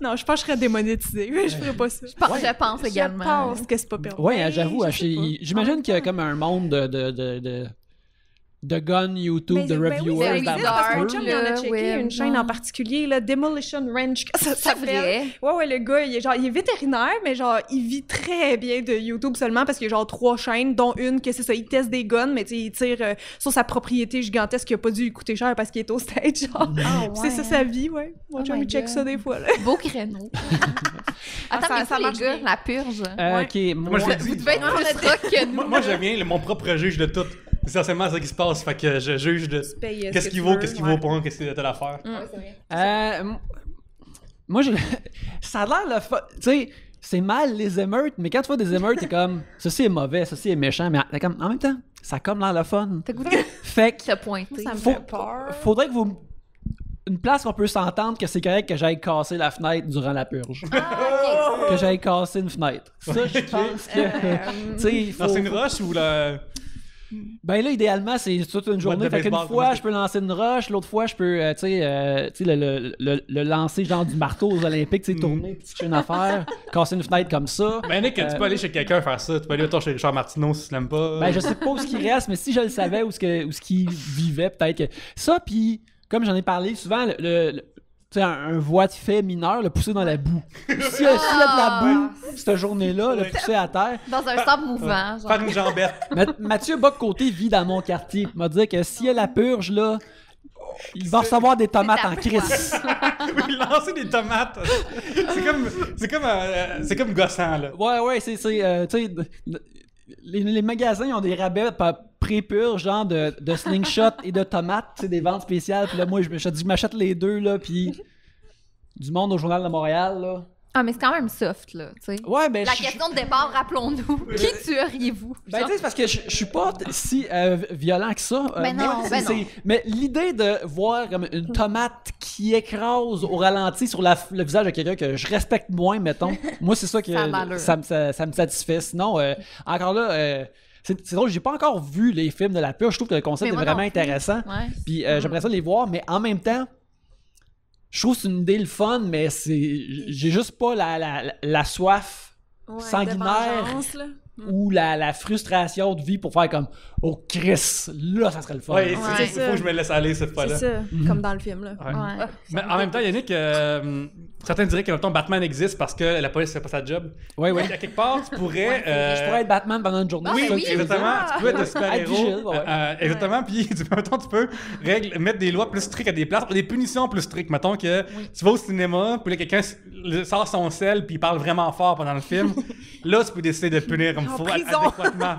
Non, je pense que je serais démonétisée, mais je ferais pas ça. Je pense également. Je pense que c'est pas permis. Ouais, j'avoue, je sais pas. j'imagine qu'il y a comme un monde de guns YouTube, de Ben oui, reviewers ça dans existe, parce que mon Dark, chum, il en a là, checké ouais, une chaîne ouais. en particulier, là, Demolition Ranch, que ça C'est s'appelle. vrai. Ouais, le gars, il est vétérinaire, mais genre, il vit très bien de YouTube seulement parce qu'il y a genre 3 chaînes, dont une que c'est ça, il teste des guns, mais tu sais, il tire sur sa propriété gigantesque qui a pas dû lui coûter cher parce qu'il est au stage, genre. Ah, Puis ouais. c'est ça sa vie, ouais. Mon Oh chum, my il check God. ça des fois, là. Beau créneau. Attends, ça- mais ça ça, marche les gars, bien. la purge. Ouais. Ok, Moi, je moi, le Vous dis. devez être plus rock que nous. Moi, je viens mon propre juge de tout. C'est essentiellement ça qui se passe. Fait que je juge de Paye, ce qu'est-ce que qui tu vaut, veux, qu'est-ce qui ouais. vaut pas, qu'est-ce qui est à faire. Ouais, c'est vrai. moi, ça a l'air le fun. Tu sais, c'est mal les émeutes, mais quand tu vois des émeutes, t'es comme, ceci est mauvais, ceci est méchant, mais t'es comme, en même temps, ça a comme l'air le fun. T'as goûté Fait que, de te pointer. Ça me Faut- fait peur. faudrait que vous. Une place qu'on peut s'entendre que c'est correct que j'aille casser la fenêtre durant la purge. Que j'aille casser une fenêtre. Ça, je pense que. Tu sais, il faut. Non, c'est une roche ou la. Ben là, idéalement, c'est toute une journée. de Fait qu'une baseball, fois, comment je peux lancer une roche, l'autre fois, je peux, tu sais, le lancer genre du marteau aux Olympiques, tu sais, tourner, petite une affaire, casser une fenêtre comme ça. Ben, Nick, tu peux aller chez quelqu'un faire ça. Tu peux aller autour chez Richard Martineau si tu l'aimes pas. Ben, je sais pas où ce qui reste, mais si je le savais, où ce qui vivait, peut-être que. Ça, puis, comme j'en ai parlé souvent, tu sais, un voie de fait mineur, le pousser dans la boue. S'il y a de la boue, cette journée-là, le pousser à terre. Dans un sable mouvant. genre. Faire une jambette. Mathieu Bock-Côté vit dans mon quartier. Il m'a dit que s'il y a la purge, là, il va recevoir des tomates en crise. Oui, lancer des tomates. C'est comme gossant, là. Ouais, tu sais, les magasins ils ont des rabais pré-purge, genre de slingshot et de tomates, tu sais, des ventes spéciales. Puis là, moi, je dis, je m'achète les deux, là, puis du monde au Journal de Montréal, là. Ah, mais c'est quand même soft, là, tu sais. Ouais, ben, La question de départ, rappelons-nous. Qui tueriez-vous? ben, tu sais, c'est parce que je suis pas si violent que ça. Ben non, moi, ben c'est- non. Mais l'idée de voir comme une tomate qui écrase au ralenti sur le visage de quelqu'un que je respecte moins, mettons, moi, c'est ça que Ça a l'allure. ça me satisfait. Sinon, encore là, c'est drôle, j'ai pas encore vu les films de la purge. Je trouve que le concept Mais est moi vraiment non plus. intéressant. Ouais. Puis j'aimerais ça les voir, mais en même temps, je trouve que c'est une idée le fun, mais j'ai juste pas la soif Ouais, sanguinaire. de vengeance, là. ou la frustration de vie pour faire comme oh Chris, là ça serait le fun. Ouais, Ouais. il faut que je me laisse aller cette C'est fois-là. ça, comme dans le film, là. Ouais. Ouais. Mais en même temps, Yannick, certains diraient que mettons, Batman existe parce que la police fait pas sa job. Ouais, ouais. À quelque part, tu pourrais. Je pourrais être Batman pendant une journée. Oui, c'est ça oui, que tu veux exactement. dire? Tu peux être un super-héros. Être vigile, ouais. Exactement. Puis, mettons, tu peux mettre des lois plus strictes à des places, des punitions plus strictes. Mettons que tu vas au cinéma, puis là, quelqu'un sort son sel, puis il parle vraiment fort pendant le film. Là, tu peux décider de punir comme il faut, prison. adéquatement.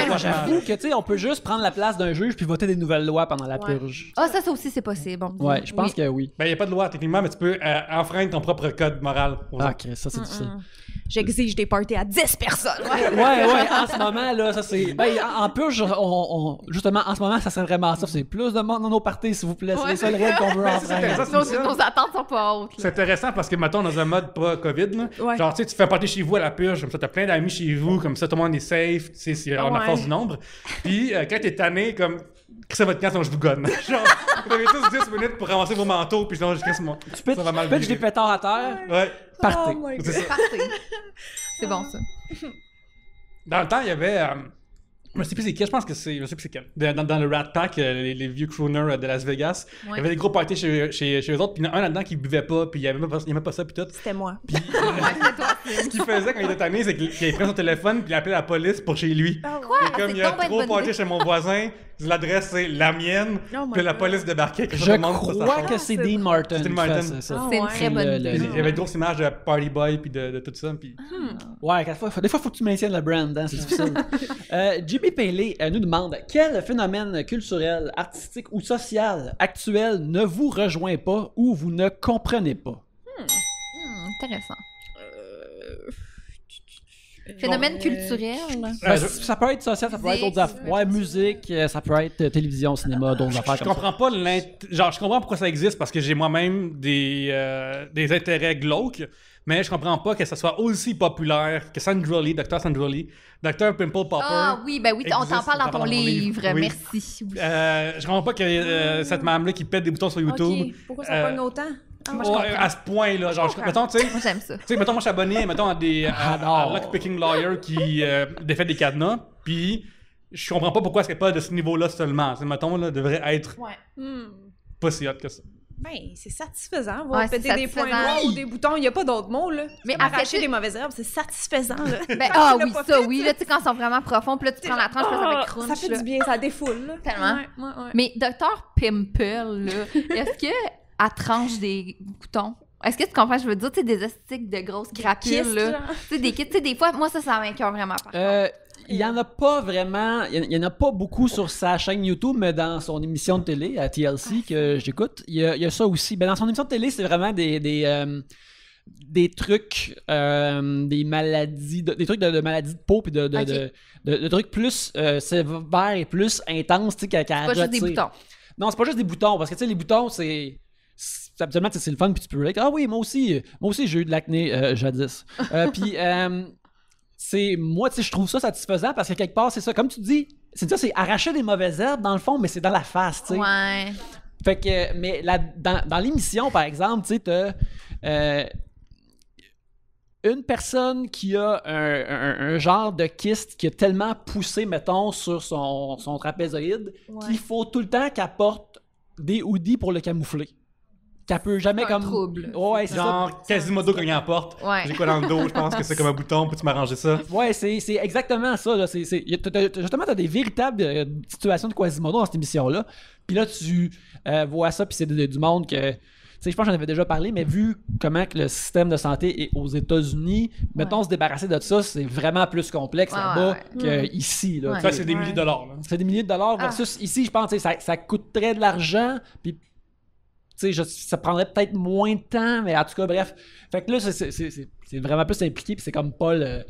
Moi, j'avoue que, tu sais, on peut juste prendre la place d'un juge puis voter des nouvelles lois pendant la Ouais. purge. Ah, ça aussi, c'est possible. Ouais, je pense que oui. Ben, il n'y a pas de loi, techniquement, mais tu peux enfreindre ton propre code moral aux Ah, autres. Chris, ça, c'est difficile. j'exige des parties à 10 personnes. Ouais, en ce moment, là, ça c'est. Ben, en purge, justement, en ce moment, ça serait vraiment ça. C'est plus de monde dans nos parties, s'il vous plaît. C'est les seules règles qu'on veut enfreindre. Nos attentes sont pas hautes. C'est intéressant parce que, mettons, dans un mode pas COVID, là, Ouais. genre, tu sais, tu fais un party chez vous à la purge, comme ça, t'as plein d'amis chez vous, comme ça, tout le monde est safe, tu sais, c'est en la force du nombre. Puis, quand t'es tanné, comme, crissez votre camp, sinon je vous gonne. Genre, vous avez tous 10 minutes pour ramasser vos manteaux, puis sinon je crisse mon. Tu pitches des virer. pétards à terre, Ouais. partez. Oh my God. C'est ça. Parfait. C'est bon, ça. Dans le temps, il y avait. Je sais plus c'est quel, je pense que c'est. Je sais plus c'est quel. Dans le Rat Pack, les vieux crooners de Las Vegas, il y avait des gros parties chez eux autres, puis il y en a un là-dedans qui buvait pas, puis il aimait pas ça, puis tout. C'était moi. Puis ce qu'il faisait quand il était tanné, c'est qu'il prenait son téléphone, puis il appelait la police pour chez lui. Quoi? Et comme C'est il y a donc bien trop une bonne party idée. chez mon voisin, l'adresse c'est la mienne, Oh my puis la God. police débarquait. Je crois que c'est Dean Martin. Dean qui Martin. fait ça. C'est une très bonne idée. Il y avait une grosse image de Party Boy, puis de tout ça, puis. Ouais, des fois, il faut que tu maintiennes le brand, hein, c'est difficile. JB Paley nous demande quel phénomène culturel, artistique ou social actuel ne vous rejoint pas ou vous ne comprenez pas? Intéressant. Phénomène culturel. Ça peut être social, ça peut être d'autres affaires. Ouais, musique, ça peut être télévision, cinéma, d'autres affaires Je comme comprends pas genre je comprends pourquoi ça existe parce que j'ai moi-même des intérêts glauques, mais je comprends pas que ça soit aussi populaire que Sandrolli, Dr. Sandrolli, Dr. Pimple Popper. Ah oui, ben oui, on t'en existe, parle dans ton livre. Oui. Merci. Oui. Je comprends pas que cette madame-là qui pète des boutons sur YouTube. Ok, pourquoi ça pogne autant? Ah, moi, je Ouais, comprends. à ce point-là, genre, mettons, tu sais, Moi, j'aime ça. mettons, moi, je suis abonné, mettons, à Lockpicking Lawyer qui défait des cadenas, puis je comprends pas pourquoi c'est pas de ce niveau-là seulement. C'est, mettons, là, devrait être pas si hot que ça. Ben, c'est satisfaisant. Ouais, Péter c'est des points satisfaisant. noirs ou des boutons, il n'y a pas d'autre mot, là. Mais Mais en fait, arracher des mauvaises herbes, c'est satisfaisant, là. Ben, Quand ah tu l'as oui, pas ça, fait, oui. Là, tu sais, quand ils sont vraiment profonds, puis là, tu prends la tranche, puis là, ça fait crunch. ça fait là. du bien, ça défoule, là. Tellement. Ouais. Mais Dr. Pimple, là, est-ce qu'elle tranche des boutons? Est-ce que tu comprends? Je veux dire, tu sais, des estiques de grosses crapules, Kisses, là. genre. Tu sais, des kits, tu sais, des fois, moi, ça m'inquiète vraiment pas. Il y en a pas vraiment, il y en a pas beaucoup sur sa chaîne YouTube, mais dans son émission de télé à TLC que j'écoute, il y a ça aussi. Ben, dans son émission de télé, c'est vraiment des trucs, des maladies, des trucs de maladies de peau puis de trucs plus sévères et plus intenses, tu sais, qu'elle C'est pas juste des boutons. Non, c'est pas juste des boutons, parce que tu sais, les boutons, habituellement, c'est le fun, puis tu peux dire, ah oui, moi aussi j'ai eu de l'acné jadis. Puis moi, tu sais, je trouve ça satisfaisant parce que quelque part, c'est ça, comme tu dis, c'est arracher des mauvaises herbes dans le fond, mais c'est dans la face, tu sais. Ouais. Fait que, mais dans l'émission, par exemple, tu sais, t'as une personne qui a un genre de kyste qui a tellement poussé, mettons, sur son trapézoïde, qu'il faut tout le temps qu'elle porte des hoodies pour le camoufler. Qu'elle peut jamais C'est un comme. trouble. Ouais, c'est ça. Genre, Quasimodo quand il en porte. Ouais. J'ai quoi dans le dos, je pense que c'est comme un bouton, peux-tu m'arranger ça? Ouais, c'est exactement ça. Là. Justement, t'as des véritables situations de Quasimodo dans cette émission-là. Puis là, tu vois ça, puis c'est du monde que... Tu sais, je pense que j'en avais déjà parlé, mais vu comment que le système de santé est aux États-Unis, mettons, se débarrasser de ça, c'est vraiment plus complexe là-bas qu'ici. Là, Ouais. Ça, c'est des milliers de dollars. Là. C'est des milliers de dollars versus ici, je pense, tu sais, ça coûterait de l'argent, puis tu sais, ça prendrait peut-être moins de temps, mais en tout cas, bref. Fait que là, c'est vraiment plus impliqué, puis c'est comme pas le...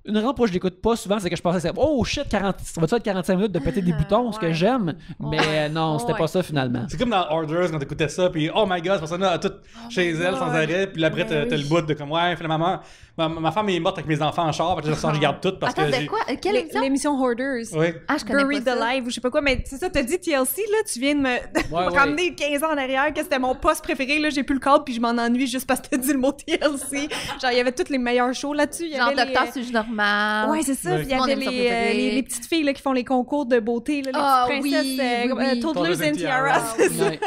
Une raison pour laquelle je l'écoute pas souvent, c'est que je pensais que oh shit, ça va-tu être 45 minutes de péter des boutons, ce que j'aime? Mais non, c'était pas ça finalement. C'est comme dans Orders quand t'écoutais ça, puis oh my god, cette personne-là a tout chez elle sans arrêt, puis après t'as le bout de comme ouais, finalement, ma femme est morte avec mes enfants en char, parce que je garde tout parce Attends, que de quoi? Quelle émission? L'émission Hoarders. Oui. Ah, je connais Buried pas ça. Alive ou je sais pas quoi, mais c'est ça, t'as dit TLC, là, tu viens de me ramener 15 ans en arrière, que c'était mon poste préféré, là, j'ai plus le cadre, puis je m'en ennuie juste parce que t'as dit le mot TLC. Genre, il y avait tous les meilleurs shows là-dessus. Il y Genre avait Docteur Suge Normal. Ouais, c'est ça, Ouais. puis il y Mon avait émission préférée. les petites filles là, qui font les concours de beauté, là, les Ah, petites oui, princesses, oui. Toddlers and Tiaras, Ah, c'est oui. ça. Ouais.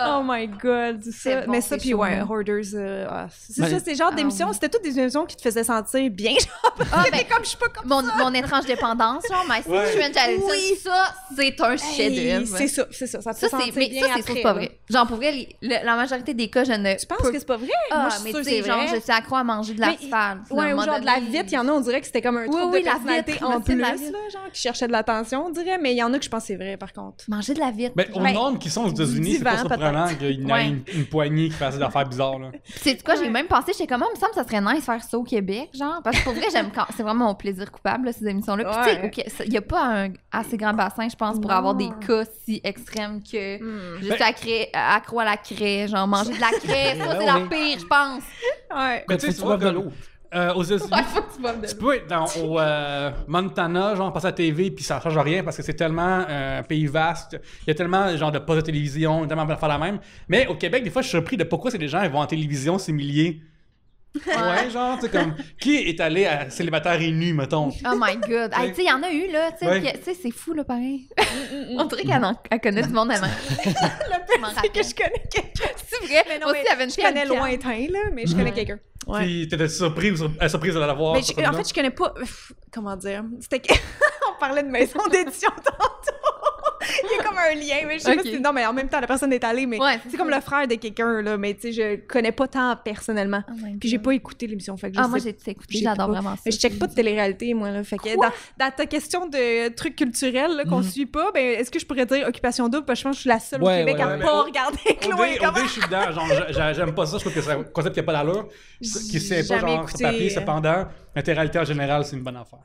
Oh my god, c'est ça. bon, Mais ça, ces puis ouais, shows-là. Hoarders, c'est Ouais. ça, c'est le genre d'émissions, oui. c'était toutes des émissions qui te faisaient sentir bien, genre, Ah, t'es comme, je suis pas comme mon étrange dépendance, genre, My Ouais. Strange Addiction, Oui. ça, c'est un chef-d'œuvre. c'est ça, ça te Ça, fait sentir mais bien ça, c'est après, pas là. vrai. Genre, pour vrai, la majorité des cas, je ne. Tu penses que c'est pas vrai? Ah, Moi, je suis mais sûre tu que sais, c'est genre, vrai. je suis accro à manger de Mais, l'asphalte. ouais, ou genre de la vitre, il y en a, on dirait que c'était comme un trouble de la personnalité vitre, en monsieur plus, de la là, vitre. genre, qui cherchait de l'attention, on dirait. Mais il y en a que je pense que c'est vrai, par contre. Manger de la vitre. Ben, au Ben, nombre qui sont aux États-Unis, c'est pas divan, surprenant qu'il y ait Ouais. une poignée qui fasse des affaires bizarres. Là. C'est quoi, j'ai même pensé, j'étais comme, il me semble que ça serait nice de faire ça au Québec, genre. Parce que pour vrai, j'aime quand. C'est vraiment mon plaisir coupable, là, ces émissions-là. Puis, Ouais. tu sais, il n'y a pas un assez grand bassin, je pense, pour Non. avoir des cas si extrêmes que juste Ben- accro à la craie, genre manger de la craie, ça, c'est la Oui. pire, je pense. Ouais. Mais tu sais, Faut que tu boives de l'eau. Aux États-Unis, Ouais, faut que tu boives de tu l'eau. peux être au Montana, genre, passer à la TV, puis ça change rien parce que c'est tellement un pays vaste. Il y a tellement genre de postes de télévision, tellement de faire la même. Mais au Québec, des fois, je suis surpris de pourquoi c'est des gens qui vont en télévision, c'est milliers. Ouais, genre, tu sais, comme, qui est allé à Célibataire et Nu, mettons? Oh my god. Hey, tu sais, il y en a eu, là. Tu sais, Ouais. tu sais, c'est fou, là, pareil. On dirait qu'elle connaît du monde elle-même. Le pire, c'est que je connais quelqu'un. C'est vrai. Mais non, Aussi, mais il y avait une je connais fille à lointain, là, mais je connais quelqu'un. Ouais. Puis t'étais surpris ou surprise de la voir? Mais cette en personne-là? fait, je connais pas. Comment dire? C'était que. On parlait de maison d'édition tantôt. Il y a comme un lien, mais je sais pas Ok. si. Non, mais en même temps, la personne est allée, mais Ouais, c'est comme le frère de quelqu'un, là. Mais tu sais, je connais pas tant personnellement. Oh my Puis j'ai God. pas écouté l'émission, fait que je Ah, moi, sais j'ai tout écouté. j'écoute J'adore pas. vraiment ça. Mais je check pas de télé-réalité, moi, là. Fait que dans ta question de trucs culturels là, qu'on suit pas, ben, est-ce que je pourrais dire Occupation Double? Parce que je pense que je suis la seule Ouais, au Québec ouais, à ouais. pas regarder Chloé. OD, je suis dedans. Genre, j'aime pas ça. Je trouve que c'est un concept qui a pas d'allure. Qui sait pas, Jamais genre, sur écouté, papier. Cependant, la réalité en général, c'est une bonne affaire.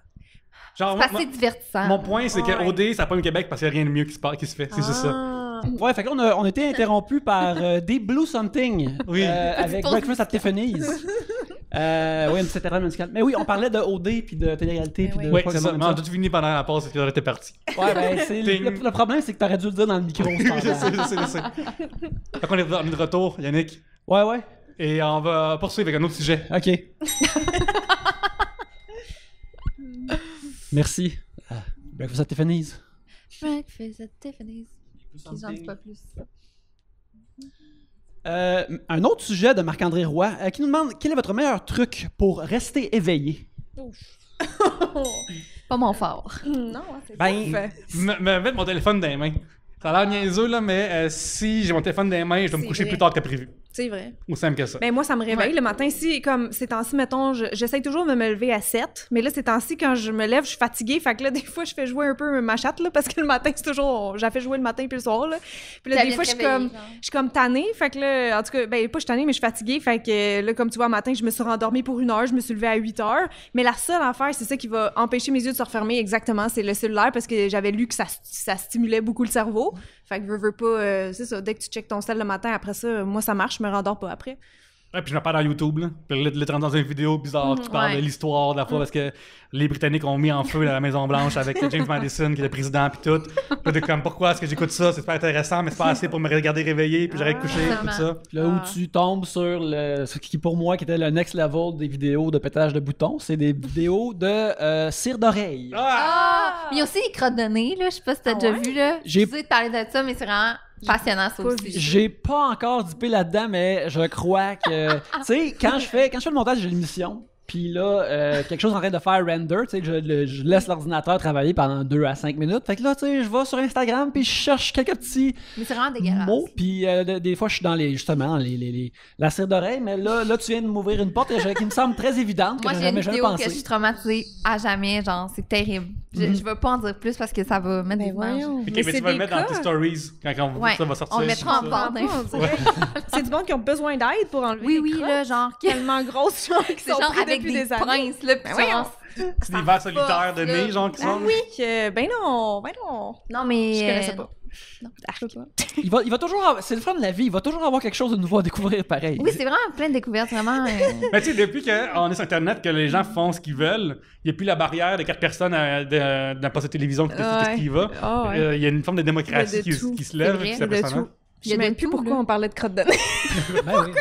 Genre, C'est assez divertissant. mon point, c'est que Ouais. OD, ça pas au Québec parce qu'il n'y a rien de mieux qui se fait. C'est juste ça. Ah. Ouais, fait que là, on a été interrompu par Deep Blue Something Oui. avec pause Breakfast at Tiffany's. Oui, une petite erreur musicale. Mais oui, on parlait de OD puis de télé-réalité. Puis de Oui, quoi c'est comme ça. Mais on a tout fini pendant la pause et puis on était parti. Ouais, ben, c'est Ting. le problème, c'est que t'aurais dû le dire dans le micro. je cependant. sais. Fait qu'on est de retour, Yannick. Ouais, ouais. Et on va poursuivre avec un autre sujet. OK. Merci. Breakfast at Tiffany's. Breakfast at Tiffany's. Puis j'en dis pas plus. Un autre sujet de Marc-André Roy qui nous demande quel est votre meilleur truc pour rester éveillé? Pas mon fort. Non, c'est Ben, tough. Me mettre mon téléphone dans les mains. Ça a l'air niaiseux, là, mais si j'ai mon téléphone dans les mains, je dois me C'est coucher vrai. plus tard que prévu. C'est vrai. Aussi simple que ça. Ben moi, ça me réveille Ouais. le matin. Si, comme ces temps-ci, mettons, j'essaye toujours de me lever à 7, mais là, ces temps-ci, quand je me lève, je suis fatiguée. Fait que là, des fois, je fais jouer un peu ma chatte, là, parce que le matin, c'est toujours. J'ai fait jouer le matin puis le soir, là. Puis là, Ça des vient fois, te je suis réveiller, comme. genre. Je suis comme tannée. Fait que là, en tout cas, ben, pas je suis tannée, mais je suis fatiguée. Fait que là, comme tu vois, le matin, je me suis rendormie pour 1 heure, je me suis levée à 8 heures. Mais la seule affaire, c'est ça qui va empêcher mes yeux de se refermer exactement, c'est le cellulaire, parce que j'avais lu que ça stimulait beaucoup le cerveau. Fait que veux pas. C'est ça, dès que tu checkes ton cell le matin, après ça, moi, ça marche, je me rendors pas après. Ouais, puis je me parle dans YouTube, là. Puis là, tu rentres dans une vidéo bizarre qui parle ouais. de l'histoire de la fois parce que les Britanniques ont mis en feu la Maison-Blanche avec James Madison qui est le président puis tout. Puis là, t'es comme, pourquoi est-ce que j'écoute ça? C'est super intéressant, mais c'est pas assez pour me regarder réveillé puis j'arrête de coucher, tout ça. là où tu tombes sur ce qui, pour moi, qui était le next level des vidéos de pétage de boutons, c'est des vidéos de cire d'oreille. Ah! Il y a aussi les crottes de nez, là. Je sais pas si t'as déjà vu, là. J'ai- Je sais de parler de ça, mais c'est vraiment passionnant, ça pas aussi. vu. J'ai pas encore dippé là-dedans, mais je crois que... tu sais, quand je fais le montage de l'émission, puis là, quelque chose en train de faire render, tu sais, je laisse l'ordinateur travailler pendant 2 à 5 minutes. Fait que là, tu sais, je vais sur Instagram, puis je cherche quelques petits Mais c'est vraiment dégueulasse. mots, puis des fois, je suis dans la cire d'oreille, mais là, tu viens de m'ouvrir une porte qui me semble très évidente, que Moi, j'ai j'ai une jamais vidéo que je pensé. suis traumatisée à jamais, genre, c'est terrible. Je veux pas en dire plus parce que ça va mettre des images. Ok, Mais mais c'est tu vas le des mettre dans cas. tes stories quand Ouais, ça va sortir. on le mettra en ça. barre Ah, d'infos. on dirait. C'est du monde qui ont besoin d'aide pour enlever Oui, des oui, crottes là, genre, tellement grosses, genre, qui c'est sont genre pris avec depuis des des années. pinces, là, puis Ben voyons. genre... C'est des vers solitaires de nez, genre, qui Ah sont. oui, ben non. Non, mais... Je connaissais pas. Non, Je peux pas. Il va toujours avoir... C'est le fun de la vie, il va toujours avoir quelque chose de nouveau à découvrir pareil. Oui, c'est vraiment plein de découvertes, vraiment. Mais tu sais, depuis qu'on est sur Internet, que les gens font ce qu'ils veulent, il n'y a plus la barrière de 4 personnes d'un poste de télévision qui décide Ouais. ce qui va. Ah ouais. Il y a une forme de démocratie Il y a de tout. qui se lève, C'est vrai, qui Il y a de impressionnant. tout. Il y a Je de sais même plus tout, pourquoi là. on parlait de crottes de nez. Ben oui.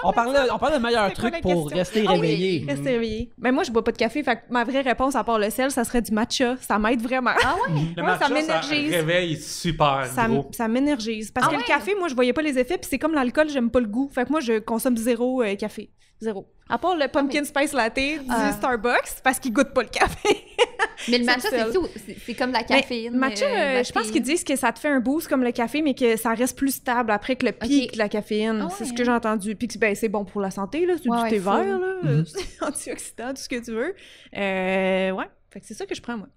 On parlait de meilleurs C'est quoi trucs la pour question? rester Ah oui, réveillé. rester réveillé. Mais moi, je bois pas de café, fait que ma vraie réponse, à part le sel, ça serait du matcha. Ça m'aide vraiment. Ah ouais? Le Ouais, matcha, ça ça m'énergise. réveille super Ça, gros. ça m'énergise. Parce Ah que ouais? le café, moi, je voyais pas les effets, puis c'est comme l'alcool, j'aime pas le goût. Fait que moi, je consomme zéro café. Zéro. À part le pumpkin spice latte du Ah. Starbucks, parce qu'il goûte pas le café. Mais le matcha, seul. c'est comme la caféine. Matcha, je pense qu'ils disent que ça te fait un boost comme le café, mais que ça reste plus stable après que le pic de la caféine. C'est ce que j'ai entendu. Puis que c'est bon pour la santé, là. C'est du thé vert, là. Antioxydant, tout ce que tu veux. Ouais. Fait que c'est ça que je prends, moi.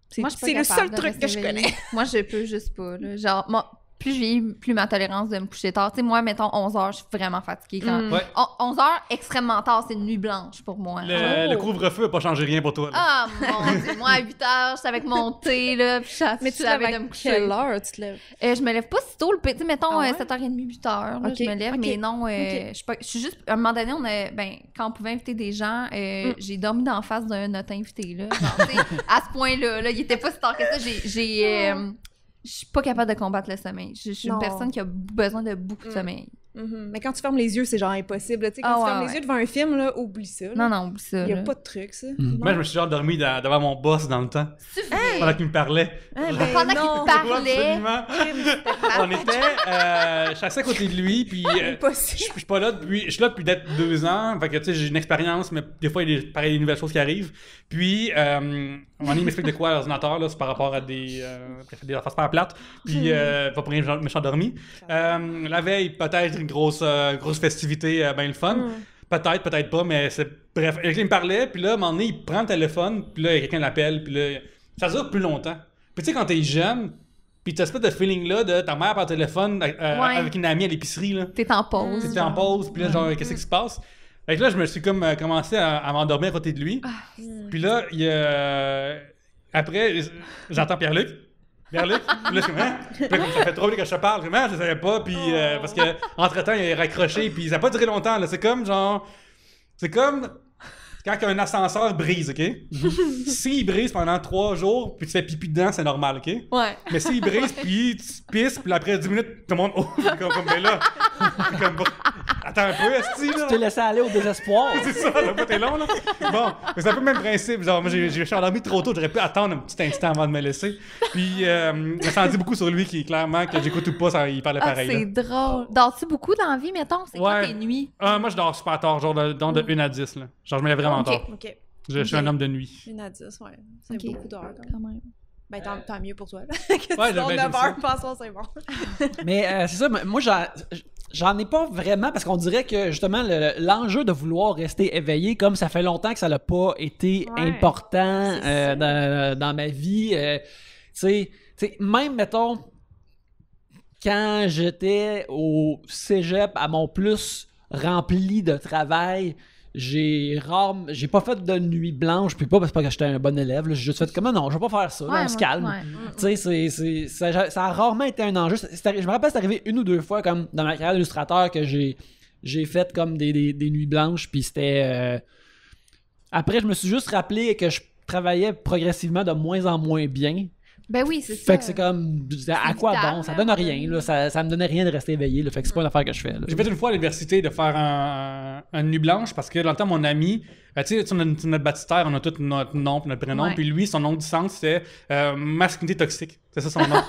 C'est le seul truc que je connais. Moi, je peux juste pas, là. Genre, plus je vieillis, plus ma tolérance de me coucher tard. Tu sais, moi, mettons, 11h, je suis vraiment fatiguée. 11h, extrêmement tard, c'est une nuit blanche pour moi. Le couvre-feu n'a pas changé rien pour toi. Ah, mon Dieu. Moi, à 8h, j'étais avec mon thé, là, puis mais tu te lèves à quelle heure tu te lèves? Je me lève pas si tôt. Tu sais, mettons, 7h30, 8h, je me lève, mais non, je suis juste... À un moment donné, quand on pouvait inviter des gens, j'ai dormi d'en face d'un notre invité, là. Genre, à ce point-là, il était pas si tard que ça. Je suis pas capable de combattre le sommeil. Je suis une personne qui a besoin de beaucoup de sommeil. Mais quand tu fermes les yeux, c'est genre impossible. Tu sais, quand tu fermes les yeux devant un film, là, oublie ça. Là. Non, oublie ça. Il n'y a pas de truc, ça. Moi, je me suis genre dormi devant mon boss dans le temps. Pendant qu'il me parlait. Pendant qu'il me parlait. On était... je suis assis à côté de lui, puis... je suis pas là depuis... Je suis là depuis peut-être 2 ans. Fait que, tu sais, j'ai une expérience, mais des fois, il y a des nouvelles choses qui arrivent. Puis, il m'explique de quoi l'ordinateur, là, c'est par rapport à des affaires super plates. Puis, pas pour rien, je me suis endormi. La veille, peut-être une grosse festivité, ben le fun. Peut-être pas, mais c'est... Bref, il me parlait, puis là, à un moment donné, il prend le téléphone, puis là, quelqu'un l'appelle, puis là, ça dure plus longtemps. Puis tu sais, quand t'es jeune, puis t'as ce de feeling-là de ta mère par téléphone avec une amie à l'épicerie, là. T'es en pause. T'es en pause, puis là, genre, qu'est-ce qui se passe? Fait que là, je me suis comme commencé à m'endormir à côté de lui. Puis là, il y a... Après, j'entends Pierre-Luc. Puis là, je suis comme, hein? Puis là, comme ça fait trop que je te parle. Vraiment, je savais pas. Puis parce que entre-temps, il a raccroché. Puis ça n'a pas duré longtemps. Là. C'est comme genre. C'est comme quand un ascenseur brise, OK? S'il brise pendant 3 jours, puis tu fais pipi dedans, c'est normal, OK? Ouais. Mais s'il brise, puis tu pisses, puis après 10 minutes, tout le monde. Oh, comme ben là. Comme, attends un peu, esti, là. Tu t'es laissé aller au désespoir. C'est ça, là, t'es long, là. Bon, mais c'est un peu le même principe. Genre, moi, je suis endormi trop tôt, j'aurais pu attendre un petit instant avant de me laisser. Puis, ça en dit beaucoup sur lui, qui clairement, que j'écoute ou pas, il parlait pareil. C'est drôle. Dors-tu beaucoup dans la vie, mettons? C'est quoi tes nuits? Moi, je dors super tard, genre de 1 à 10, là. Genre, je me lève vraiment tard. OK. Je suis un homme de nuit. 1 à 10, ouais. C'est beaucoup d'heures, quand même. Ben, tant mieux pour toi, là. Ouais, 9 heures, passons, c'est bon. Mais c'est ça, moi, j'en ai pas vraiment, parce qu'on dirait que, justement, l'enjeu de vouloir rester éveillé, comme ça fait longtemps que ça n'a pas été important dans ma vie, tu sais, même, mettons, quand j'étais au cégep à mon plus rempli de travail, j'ai pas fait de nuit blanche, puis pas parce que j'étais un bon élève, là, j'ai juste fait comme non, je vais pas faire ça, là, on se calme. Tu sais, ça a rarement été un enjeu. Je me rappelle, c'est arrivé 1 ou 2 fois comme dans ma carrière d'illustrateur que j'ai fait comme des nuits blanches, puis c'était... Après, je me suis juste rappelé que je travaillais progressivement de moins en moins bien. Ben oui, c'est ça. Fait que c'est comme, à quoi bon? Ça donne rien, là. Ça me donnait rien de rester éveillé, là. Fait que c'est pas une affaire que je fais, là. J'ai fait une fois à l'université de faire une nuit blanche parce que dans le temps, mon ami, tu sais, sur notre baptistère, on a tout notre nom et notre prénom. Puis lui, son nom de licence, c'est masculinité toxique. C'est ça son nom.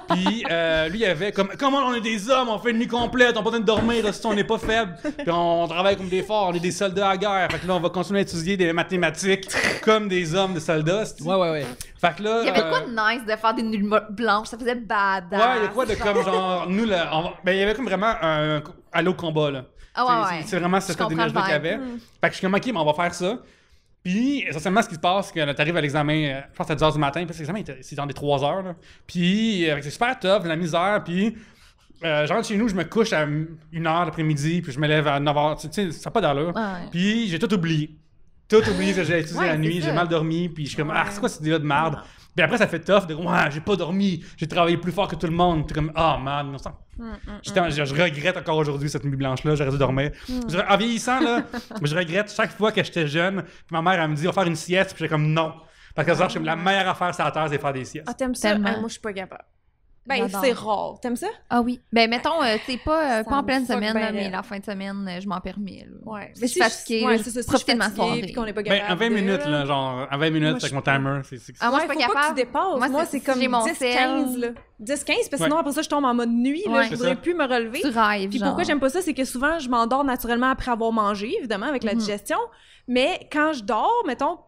Puis lui, il avait comme, comment on est des hommes, on fait une nuit complète, on n'a pas besoin de dormir, là, si on n'est pas faible. Puis on travaille comme des forts, on est des soldats à guerre. Fait que là, on va continuer à étudier des mathématiques comme des hommes, des soldats. Ouais. Fait que là. Il y avait quoi de nice de faire des nuits blanches? Ça faisait badass. Ouais, il y a quoi de comme genre, nous, là, ben, il y avait comme vraiment un allô combat, là. C'est vraiment cette énergie-là qu'il y avait. Fait que je suis comme, ok, mais on va faire ça. Puis, essentiellement, ce qui se passe, c'est que t'arrives à l'examen, je pense à 10h du matin, puis l'examen, c'est dans des 3 heures, là. Puis, c'est super tough, la misère, puis je rentre chez nous, je me couche à 1h l'après-midi, puis je me lève à 9h, tu sais, ça n'a pas d'allure. Puis, j'ai tout oublié. Tout oublié que j'ai étudié la nuit, j'ai mal dormi, puis je suis comme, c'est quoi cette idée-là de merde? Puis après, ça fait tough de j'ai pas dormi, j'ai travaillé plus fort que tout le monde. Puis comme, man, non, je regrette encore aujourd'hui cette nuit blanche-là, j'aurais dû dormir. En vieillissant, là, je regrette chaque fois que j'étais jeune, puis ma mère, elle me dit, on va faire une sieste, puis j'étais comme, non. Parce que la meilleure affaire sur la terre, c'est faire des siestes. Ah, t'aimes ça? Moi, je suis pas capable. Ben, c'est rare. T'aimes ça? Ah oui. Ben, mettons, c'est pas en pleine semaine, là, mais la fin de semaine, je m'en permets. Là. Ouais. Mais je suis fatiguée. C'est ça. Profiter de ma soirée. Puis qu'on est pas ben, capable. en 20 minutes, là, genre, en 20 minutes avec mon timer. Ah, moi, je suis pas faut capable. Pas que tu dépasses. Moi, c'est comme 10-15, là. 10-15, parce que sinon, après ça, je tombe en mode nuit, là. Je voudrais plus me relever. Tu rêves, puis pourquoi j'aime pas ça, c'est que souvent, je m'endors naturellement après avoir mangé, évidemment, avec la digestion. Mais quand je dors, mettons,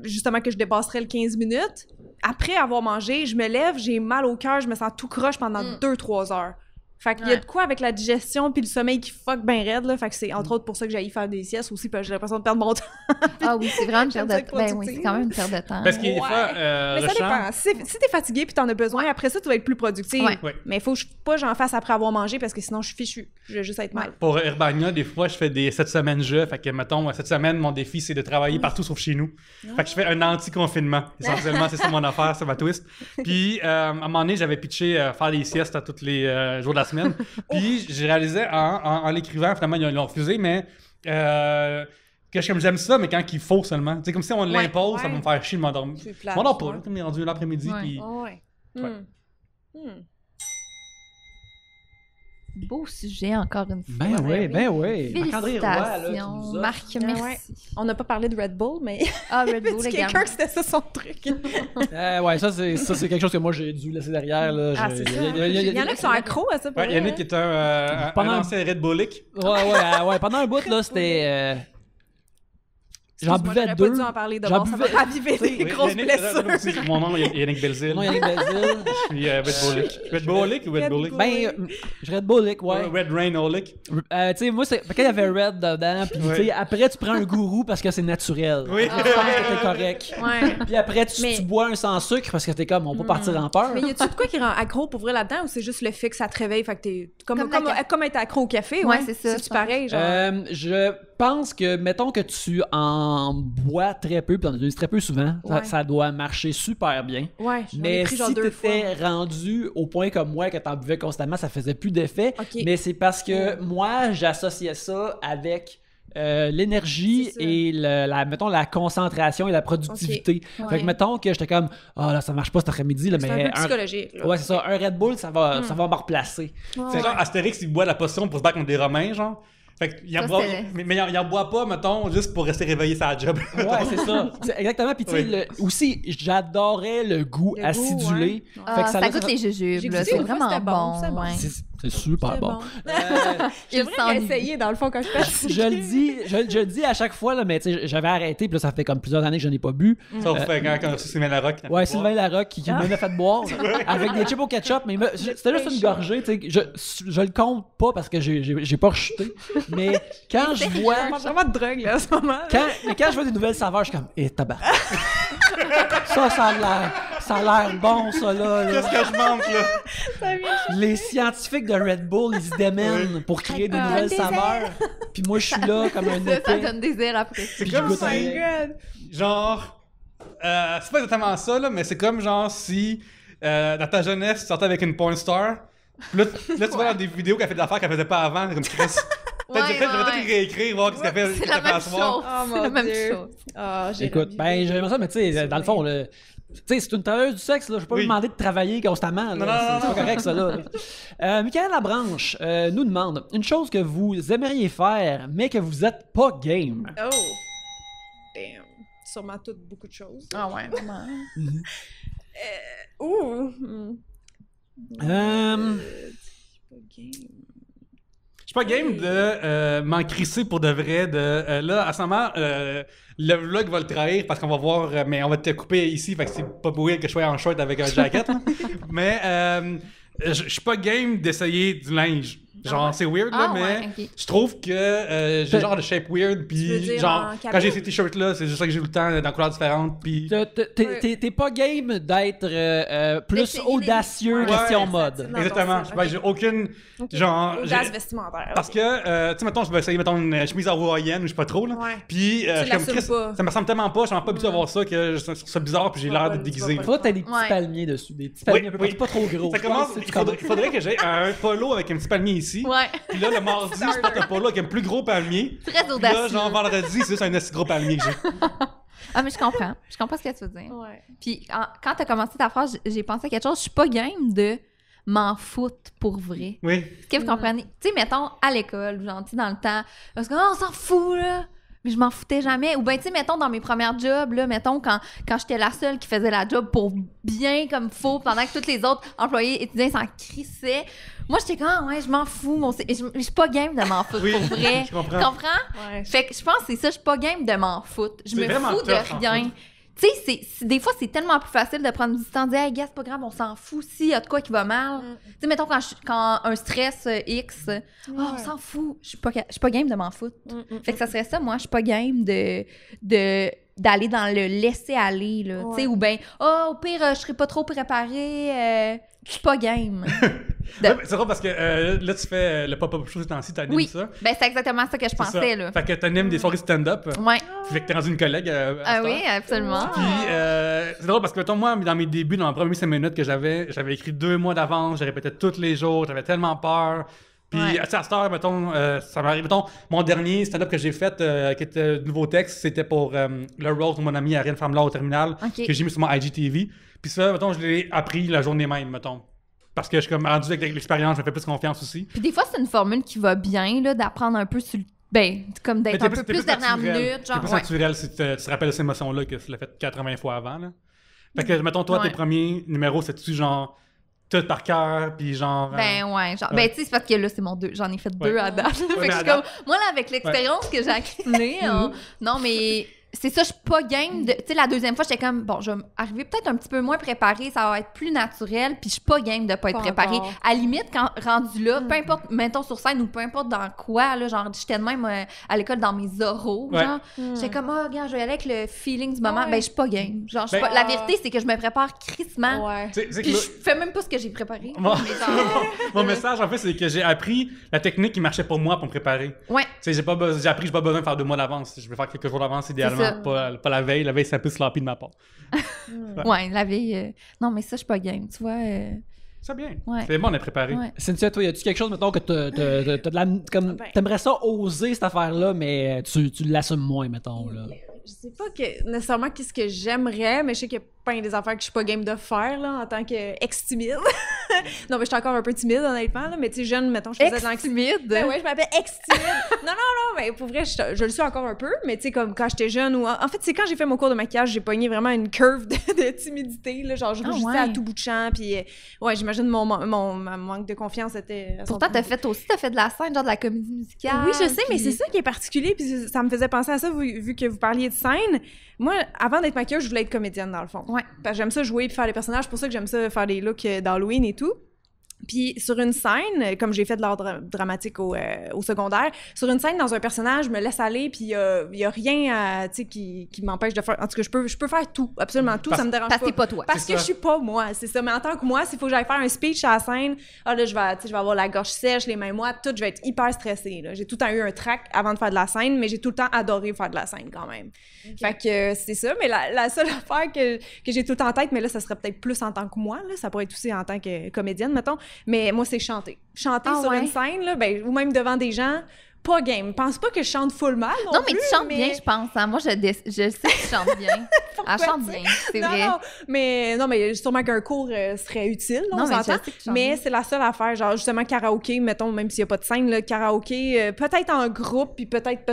justement que je dépasserais le 15 minutes. Après avoir mangé, je me lève, j'ai mal au cœur, je me sens tout croche pendant 2-3 heures. Fait qu'il y a de quoi avec la digestion puis le sommeil qui fuck ben raide, là. Fait que c'est entre autres pour ça que j'aille faire des siestes aussi, parce que j'ai l'impression de perdre mon temps. Ah oui, c'est vraiment une perte de temps. Ben oui, c'est quand même une perte de temps. Parce qu'il y a des fois, Mais ça dépend. Si t'es fatigué puis t'en as besoin, après ça, tu vas être plus productif. Ouais. Mais il faut pas que j'en fasse après avoir mangé parce que sinon, je suis fichu. Je vais juste être mal. Pour Urbania, des fois, je fais des 7 semaines jeux. Fait que, mettons, cette semaine, mon défi, c'est de travailler partout sauf chez nous. Fait que je fais un anti-confinement. Essentiellement, c'est ça mon affaire, c'est ma twist. Puis, à un moment donné, j'avais pitché faire des siestes à tous les jours de la semaine. Puis, j'ai réalisé en l'écrivant, finalement, ils l'ont refusé, mais que j'aime ça, mais quand il faut seulement. C'est comme si on l'impose, ça va me faire chier de m'endormir. Je m'endors pas, là, comme il est rendu l'après-midi. Puis... Beau sujet, encore une fois. Ben oui. Félicitations. Marc, merci. Ouais. On n'a pas parlé de Red Bull, mais... Ah, Red Bull, quelqu'un également. que c'était ça son truc. Ça c'est quelque chose que moi j'ai dû laisser derrière. Là. C'est ça. Il y en a qui sont accros à ça. Ouais, Yannick qui est un ancien Red Bullic. Ouais. Pendant un bout, là, c'était... J'en buvais 2. Pas dû en parler d'abord, ça va raviver des grosses blessures. Mon nom est Yannick Belzile. Non, Yannick Belzile. Je suis Red Bullic. Red Bullic ou Red Bullic? Je Red Bullic, ouais. Red Rain Olic. Tu sais, moi, quand il y avait Red dedans, puis tu sais, après, tu prends un gourou parce que c'est naturel. Oui. Je pense que t'es correct. Ouais. Puis après, tu bois un sans sucre parce que t'es comme, on peut partir en peur. Mais y a-tu de quoi qui rend accro pour vrai là-dedans ou c'est juste le fait que ça te réveille? Fait que t'es comme être accro au café, Ouais, c'est ça. C'est pareil, genre. Je pense que, mettons que tu en bois très peu, puis t'en utilises très peu souvent, ça doit marcher super bien. Ouais, mais si t'étais rendu au point comme moi, que t'en buvais constamment, ça faisait plus d'effet. Okay. Mais c'est parce que moi, j'associais ça avec l'énergie et mettons, la concentration et la productivité. Okay. Fait que mettons que j'étais comme, là, ça marche pas cet après-midi. Là, c'est mais un peu psychologique. Là. Ouais, c'est ça. Un Red Bull, ça va me replacer. C'est genre Astérix, il boit la potion pour se battre contre des Romains, genre. Fait qu'il en boit, mais il en boit pas, mettons, juste pour rester réveillé sa job. Ouais, c'est ça. Exactement. Puis tu sais, aussi, j'adorais le goût acidulé. Fait que ça goûte les jujubes. C'est vraiment bon. C'est super bon. J'aimerais essayer, dans le fond, quand je fais je le dis à chaque fois, là, mais tu sais, j'avais arrêté, puis là, ça fait comme plusieurs années que je n'ai pas bu. Sauf quand Sylvain Larocque. Ouais, Sylvain Larocque qui m'a fait boire avec des chips au ketchup, mais c'était juste une gorgée, tu sais. Je le compte pas parce que j'ai pas rechuté, mais quand je vois... Je mange vraiment de drogue, là, en ce moment. Quand je vois des nouvelles saveurs, je suis comme, tabac. Ça a l'air bon, ça, là. Qu'est-ce que je manque, là? Les scientifiques de Red Bull, ils se démènent pour créer des nouvelles saveurs. Puis moi, je suis là comme un épée. Ça donne des ailes après. C'est comme si... Genre... c'est pas exactement ça, là, mais c'est comme genre si... dans ta jeunesse, tu sortais avec une porn star. Là, tu vois dans des vidéos qu'elle fait de l'affaire qu'elle faisait pas avant. Comme Chris. J'aurais peut-être réécrire, voir ce qu'elle fait, c'est la même chose. C'est la même chose. Écoute, j'aimerais ça, mais tu sais, dans le fond, tu sais, c'est une travailleuse du sexe, là. Je vais pas lui demander de travailler constamment. Là. C'est pas correct, ça, là. Michael Labranche nous demande une chose que vous aimeriez faire, mais que vous êtes pas game. Oh! Damn. Sûrement beaucoup de choses. Ah ouais, vraiment. Je suis pas game de m'en crisser pour de vrai. Là, à ce moment, le vlog va le trahir parce qu'on va voir, mais on va te couper ici, fait que c'est pas pour que je sois en short avec un jacket. Mais je suis pas game d'essayer du linge. Genre, c'est weird, là, mais je trouve que j'ai genre de shape weird, puis genre, quand j'ai ces t-shirts-là, c'est juste ça que j'ai eu le temps dans couleurs différentes, puis... T'es pas game d'être plus audacieux question mode. Exactement. J'ai aucune... Genre... Audace vestimentaire. Parce que, tu sais, mettons, je vais essayer, mettons, une chemise hawaïenne, ou je sais pas trop, là. Puis, ça me ressemble tellement pas, je suis pas habitué à voir ça, que je trouve ça bizarre, puis j'ai l'air d'être déguisé. Faudrait que t'aies des petits palmiers dessus, des petits palmiers pas trop gros. Ça commence, il faudrait que j'aie un polo avec un petit palmier ici. Ouais. Puis là, le mardi, je porte un polo avec un plus gros palmier. Très Puis audacieux. là, genre, vendredi, c'est juste un assez gros palmier que j'ai. Ah, mais je comprends. Je comprends ce que tu veux dire. Ouais. Puis, quand t'as commencé ta phrase, j'ai pensé à quelque chose. Je suis pas game de m'en foutre pour vrai. Oui. Est-ce que vous comprenez? Tu sais, mettons, à l'école, genre, tu sais, dans le temps, parce que, on s'en fout, là. Mais je m'en foutais jamais. Ou bien, tu sais, mettons, dans mes premières jobs, là, mettons, quand j'étais la seule qui faisait la job pour bien comme faut, pendant que tous les autres employés étudiants s'en crissaient. Moi, j'étais comme, ouais, je m'en fous. Je suis pas game de m'en foutre pour vrai. Je comprends. Tu comprends? Ouais. Fait que je pense que c'est ça, je suis pas game de m'en foutre. Je me fous de rien. Tu sais, des fois, c'est tellement plus facile de prendre du temps, de dire, hey, gars, c'est pas grave, on s'en fout s'il y a de quoi qui va mal. Tu sais, mettons, quand un stress X, on s'en fout. Je suis pas game de m'en foutre. Fait que ça serait ça, moi, je suis pas game d'aller dans le laisser aller, là. Tu sais, ou bien, au pire, je serais pas trop préparée. Je suis pas game. C'est drôle parce que là, tu fais le pop-up show ces temps-ci, t'animes ça. Ben, c'est exactement ça que je pensais, là. Fait que t'animes des soirées stand-up. Ouais. Fait que t'es rendu une collègue à Oui, absolument. Puis, c'est drôle parce que, mettons, moi, dans mes débuts, dans les premières 5 minutes que j'avais écrit 2 mois d'avance, je répétais tous les jours, j'avais tellement peur. Puis, à cette heure, mettons, ça m'arrive. Mettons, mon dernier stand-up que j'ai fait, qui était nouveau texte, c'était pour le rôle de mon ami Ariane Famela au terminal, que j'ai mis sur mon IGTV. Puis ça, mettons, je l'ai appris la journée même, mettons. Parce que je suis comme rendu avec l'expérience, je me fais plus confiance aussi. Puis des fois, c'est une formule qui va bien, là, d'apprendre un peu sur le... Ben, comme d'être un peu plus dernière minute, genre... C'est plus naturel si tu te rappelles de ces émotions-là que tu l'as fait 80 fois avant, là. Fait que, mettons, toi, tes premiers numéros, c'est-tu genre... tout par cœur, puis genre... Ben ouais, genre... Ben tu sais, c'est parce que là, c'est mon 2. J'en ai fait 2 à date. Fait que je suis comme... Moi, là, avec l'expérience que j'ai accumulée, non, mais... C'est ça, je suis pas game de... Tu sais, la deuxième fois, j'étais comme, bon, je vais arriver peut-être un petit peu moins préparée, ça va être plus naturel, puis je suis pas game de pas être préparée. Encore. À la limite, quand rendu là, peu importe, mettons sur scène ou peu importe dans quoi, là, genre, j'étais de même à l'école dans mes oraux, genre, j'étais comme, regarde, je vais aller avec le feeling du moment. Ben, je suis pas game. Genre, je suis pas... La vérité, c'est que je me prépare crissement, puis je fais même pas ce que j'ai préparé. Mon message, en fait, c'est que j'ai appris la technique qui marchait pour moi pour me préparer. Ouais. Tu sais, j'ai appris que j'ai pas besoin de faire 2 mois d'avance. Je vais faire quelques jours d'avance, idéalement. Pas la veille. La veille, c'est un peu sloppy de ma part. Ouais, la veille... Non, mais ça, je suis pas game, tu vois. C'est bien. Ouais. C'est bon d'être préparé. Ouais. Cynthia, toi, y a-tu quelque chose, mettons, que t'as de la... Comme, t'aimerais ça oser, cette affaire-là, mais tu l'assumes moins, mettons, là? Je sais pas nécessairement qu'est-ce que j'aimerais, mais je sais qu'il y a plein des affaires que je suis pas game de faire, là, en tant qu'ex-timide. Non, mais je suis encore un peu timide, honnêtement, là, mais tu sais, jeune, mettons, je faisais de l'anxiété. Ex-timide? Ben ouais, je m'appelle ex-timide. non, mais pour vrai, je le suis encore un peu, mais tu sais, comme quand j'étais jeune, ou en fait, c'est quand j'ai fait mon cours de maquillage, j'ai pogné vraiment une curve de timidité, là, genre, je rougissais à tout bout de champ, puis ouais, j'imagine mon manque de confiance était... Pourtant, t'as fait de la scène, genre de la comédie musicale. Oui, je sais, mais c'est ça qui est particulier, puis ça me faisait penser à ça, vu que vous parliez de scène. Moi, avant d'être maquilleuse, je voulais être comédienne, dans le fond. Ouais. Parce que j'aime ça jouer et faire des personnages, c'est pour ça que j'aime ça faire des looks d'Halloween et tout. Puis sur une scène, comme j'ai fait de l'art dramatique au secondaire, sur une scène dans un personnage, je me laisse aller, puis il y a rien qui m'empêche de faire. En tout cas, je peux faire tout, absolument tout, ça me dérange pas. Parce que t'es pas toi. Parce que je suis pas moi, c'est ça. Mais en tant que moi, s'il faut que j'aille faire un speech à la scène, là, je vais avoir la gorge sèche, les mains moites, tout, je vais être hyper stressée. Là. J'ai tout le temps eu un trac avant de faire de la scène, mais j'ai tout le temps adoré faire de la scène quand même. Okay. Fait que c'est ça. Mais la seule affaire que j'ai tout le temps en tête, mais là, ça serait peut-être plus en tant que moi, là, ça pourrait être aussi en tant que comédienne, mettons. Mais moi, c'est chanter. Chanter sur une scène, là, ben, ou même devant des gens, pas game. Pense pas que je chante full mal. Non, mais tu chantes bien, je pense. Hein? Moi, je sais que tu chantes bien. Elle chante bien, c'est vrai. Non, mais sûrement qu'un cours serait utile, là, on s'entend. Mais c'est la seule affaire, genre justement karaoké, mettons, même s'il n'y a pas de scène, là, karaoké, peut-être en groupe, puis peut-être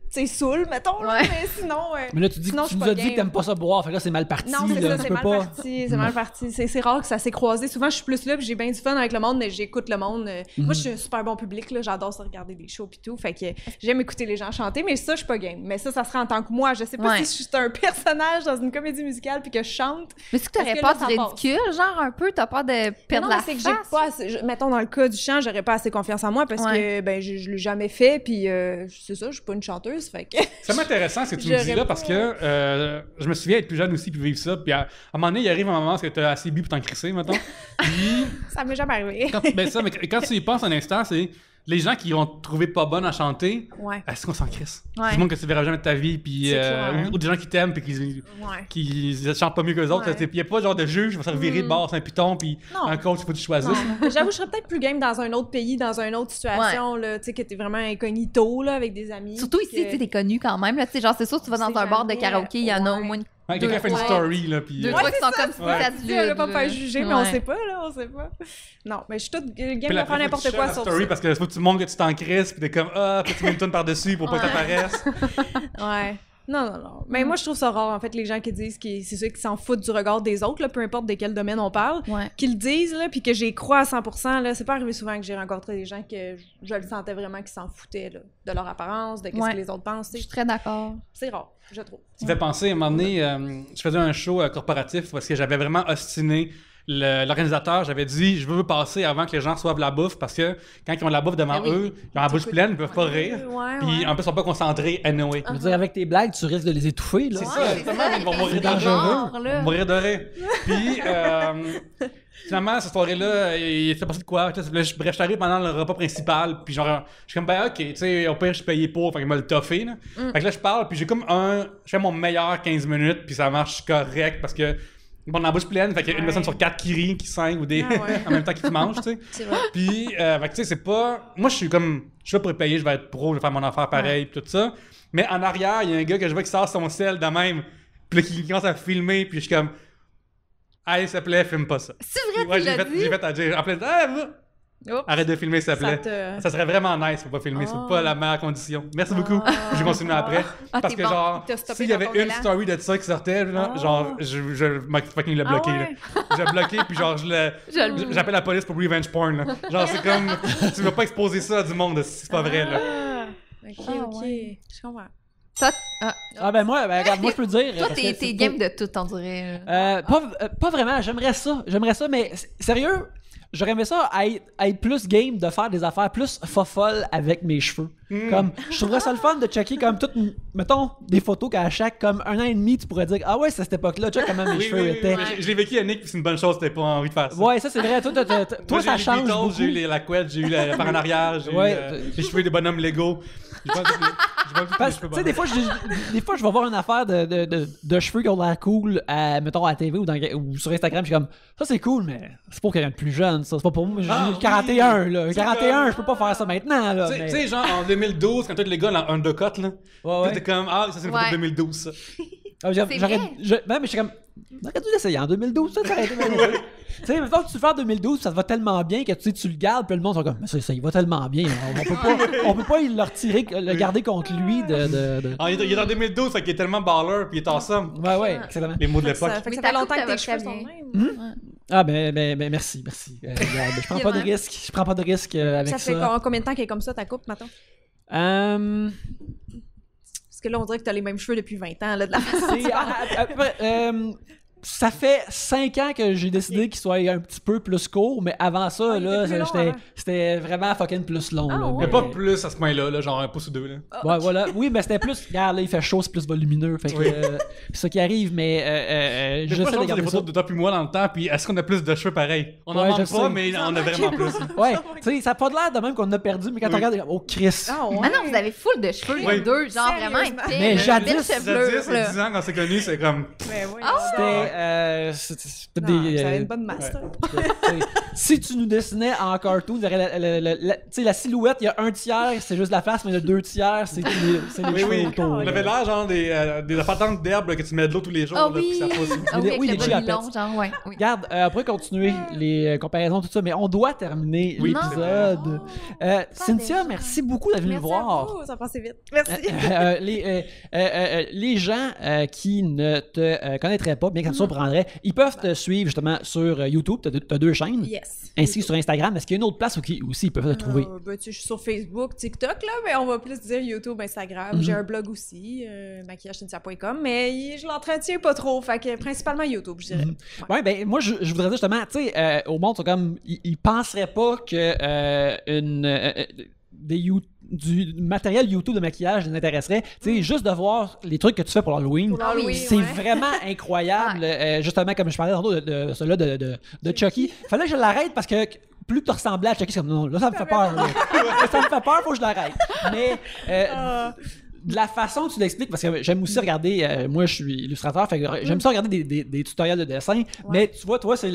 tu sais, saoul, mettons, là, mais sinon... mais là, tu nous as dit que t'aimes pas ça boire, fait que là, c'est mal parti. Non, c'est ça, c'est mal parti, c'est mal parti. C'est rare que ça s'est croisé. Souvent, je suis plus là, puis j'ai bien du fun avec le monde, mais j'écoute le monde. Moi, je suis un super bon public, là, j'adore ça regarder des shows puis tout, fait que j'aime écouter les gens chanter, mais ça, je suis pas game. Mais ça serait en tant que moi. Je sais pas si je suis un personnage dans une comédie musicale puis que je chante. Mais est-ce que t'aurais peur du ridicule, genre, un peu? T'as peur de perdre la face? C'est que j'ai pas assez... Mettons, dans le cas du chant, j'aurais pas assez confiance en moi parce que, ben, je l'ai jamais fait, puis c'est ça, je suis pas une chanteuse, fait que... C'est intéressant ce que tu me dis là parce que je me souviens être plus jeune aussi puis vivre ça. Puis à un moment donné, il arrive un moment où tu as assez bu pour t'en crisser, mettons. Puis, ça m'est jamais arrivé. Mais quand tu y penses un instant, c'est les gens qui vont te trouver pas bonne à chanter, est-ce qu'on s'en crisse? C'est du monde que tu verras jamais de ta vie, puis, ou des gens qui t'aiment puis qui chantent pas mieux qu'eux autres. Il n'y a pas genre de juge qui va se revirer de bord, c'est un piton, puis un coach, il faut que tu choisisses. J'avoue, je serais peut-être plus game dans un autre pays, dans une autre situation, là, tu sais, que t'es vraiment incognito là, avec des amis. Surtout ici, tu t'es connu quand même. Là, genre, c'est sûr, tu vas dans un bar de karaoké, il y en a au moins quelqu'un fait une story, là, puis... Deux, trois qui sont comme super adultes. On va pas me faire juger, mais on sait pas, là, on sait pas. Non, mais je suis toute game de faire n'importe quoi sur story parce que faut que tu montres que tu t'en crises, puis t'es comme, puis tu mets une tonne par-dessus pour pas que t'apparaisses. Ouais. Non. Mais moi, je trouve ça rare, en fait, les gens qui disent que c'est ceux qui s'en foutent du regard des autres, là, peu importe de quel domaine on parle, qui le disent, là, puis que j'y crois à 100%. Là, c'est pas arrivé souvent que j'ai rencontré des gens que je le sentais vraiment qu'ils s'en foutaient là, de leur apparence, de ce que les autres pensent. Je suis très d'accord. C'est rare, je trouve. Ça me fait penser, à un moment donné, je faisais un show corporatif parce que j'avais vraiment ostiné l'organisateur. J'avais dit, je veux passer avant que les gens reçoivent la bouffe parce que quand ils ont la bouffe devant eux, ils ont la bouche pleine, ils peuvent pas rire. Puis en plus, ils sont pas concentrés anyway. Je veux dire, avec tes blagues, tu risques de les étouffer. Là. C'est ça, justement, ils vont mourir de rire. Mourir de rire. Puis finalement, cette soirée-là, il s'est passé de quoi? Bref, je suis arrivé pendant le repas principal, puis genre, je suis comme, ben ok, tu sais, au pire, je suis payé pour, fait qu'il m'a le toffé, là. Fait que là, je parle, puis j'ai comme je fais mon meilleur 15 minutes, puis ça marche correct, parce que, bon, la bouche pleine, fait qu'il y a une personne sur 4 qui rit, qui saigne, ou des en même temps qui mange, tu sais. C'est vrai. Puis, fait que tu sais, c'est pas... Moi, je suis là pour payer, je vais être pro, je vais faire mon affaire pareil, puis tout ça. Mais en arrière, il y a un gars que je vois qui sort son sel de même, puis là, qui commence à filmer, puis je suis comme... Hey, s'il te plaît, filme pas ça. C'est vrai, j'ai fait à dire. En plus, arrête de filmer, s'il te plaît. Ça serait vraiment nice pour pas filmer. C'est pas la meilleure condition. Merci beaucoup. Je vais continuer après. Parce que, genre, s'il y avait une story de ça qui sortait, là, genre, je fucking le bloqué. Là. Je bloqué, puis genre, j'appelle la police pour revenge porn. Là. Genre, c'est comme, tu veux pas exposer ça à du monde, c'est pas vrai. Là. Ok. Je comprends. Ben moi, regarde, moi je peux dire. Toi, t'es game de tout, on dirait. Pas vraiment, j'aimerais ça, mais sérieux, j'aurais aimé ça être plus game de faire des affaires plus fofolles avec mes cheveux. Comme, je trouverais ça le fun de checker comme toutes, mettons, des photos qu'à chaque comme 1 an et demi, tu pourrais dire, ah ouais, c'est à cette époque-là, check comment mes cheveux étaient. Je l'ai vécu, Yannick, puis c'est une bonne chose, t'as pas envie de faire ça. Ouais, ça c'est vrai, toi ça change beaucoup. J'ai eu la couette, j'ai eu la par en arrière, j'ai eu les cheveux des bonhommes Lego. Tu sais, des fois, je vais voir une affaire de cheveux qui ont l'air cool, mettons, à la TV ou sur Instagram, je suis comme, ça c'est cool, mais c'est pour quelqu'un de plus jeune, ça. C'est pas pour moi, j'ai 41, là. 41, je peux pas faire ça maintenant, là. Tu sais, genre, en 2012, quand tous les gars, en undercut, là, t'es comme, ça c'est une photo de 2012, ça. C'est vrai? Mais je suis comme, on aurait dû l'essayer en 2012, ça aurait été bien. Tu sais, maintenant que tu le fais en 2012, ça te va tellement bien que tu le gardes, puis le monde sont comme, mais ça il va tellement bien, on peut pas le retirer, le garder contre lui Il est en 2012, fait qu'il est tellement baller, puis il est awesome. Ouais, exactement. Les mots de l'époque. Ça fait longtemps que tes cheveux sont même. Ah, ben merci. Regarde, je prends pas de risque avec ça. Ça fait combien de temps qu'elle est comme ça, ta coupe, maintenant? Parce que là, on dirait que t'as les mêmes cheveux depuis 20 ans, là, de la façon. Ça fait 5 ans que j'ai décidé qu'il soit un petit peu plus court, mais avant ça, c'était vraiment fucking plus long. Là, mais pas plus à ce point-là, là, genre 1 pouce ou 2. Là. Ouais, voilà. Oui, mais c'était plus. Regarde, là, il fait chaud, c'est plus volumineux. Fait que c'est ça qui arrive, mais je sais de garder des photos de toi puis moi dans le temps, puis est-ce qu'on a plus de cheveux pareil? On en manque pas, mais on a vraiment plus. Ouais, tu sais, ça n'a pas de l'air de même qu'on a perdu, mais quand on regarde, oh Chris. Ah non, vous avez full de cheveux, les deux, genre vraiment épais. Mais jadis, 10 ans quand c'est connu, c'est comme. C'était des. Ça avait une bonne masse. Si tu nous dessinais en cartoon, la silhouette, il y a 1/3, c'est juste la face, mais le 2/3, c'est les cheveux autour. On avait l'air genre des patentes d'herbe que tu mets de l'eau tous les jours. Oui, là, ça oui, les chiapettes. Regarde, on pourrait continuer les comparaisons, tout ça, mais on doit terminer l'épisode. Cynthia, merci beaucoup d'être venue me voir. Ça passait vite. Merci. Les gens qui ne te connaîtraient pas, bien que ça me surprendrait, ils peuvent te suivre justement sur YouTube. Tu as 2 chaînes. Yes. Ainsi que sur Instagram. Est-ce qu'il y a une autre place où aussi ils peuvent te trouver? Je suis sur Facebook, TikTok, là, mais on va plus dire YouTube, Instagram. J'ai un blog aussi, maquillagecynthia.com, mais je l'entretiens pas trop. Fait que principalement YouTube, je dirais. Ouais, ben moi, je voudrais dire justement, tu sais, au monde, c'est comme, ils penseraient pas que du matériel YouTube de maquillage les intéresserait. Tu sais, juste de voir les trucs que tu fais pour l'Halloween, c'est vraiment incroyable. Justement, comme je parlais tantôt de cela de Chucky. Fallait que je l'arrête parce que plus tu ressemblais à Chucky, c'est comme non, là ça me fait peur. Ça me fait peur, faut que je l'arrête. Mais de la façon que tu l'expliques, parce que j'aime aussi regarder, moi je suis illustrateur, fait que j'aime ça regarder des tutoriels de dessin, mais tu vois, toi, c'est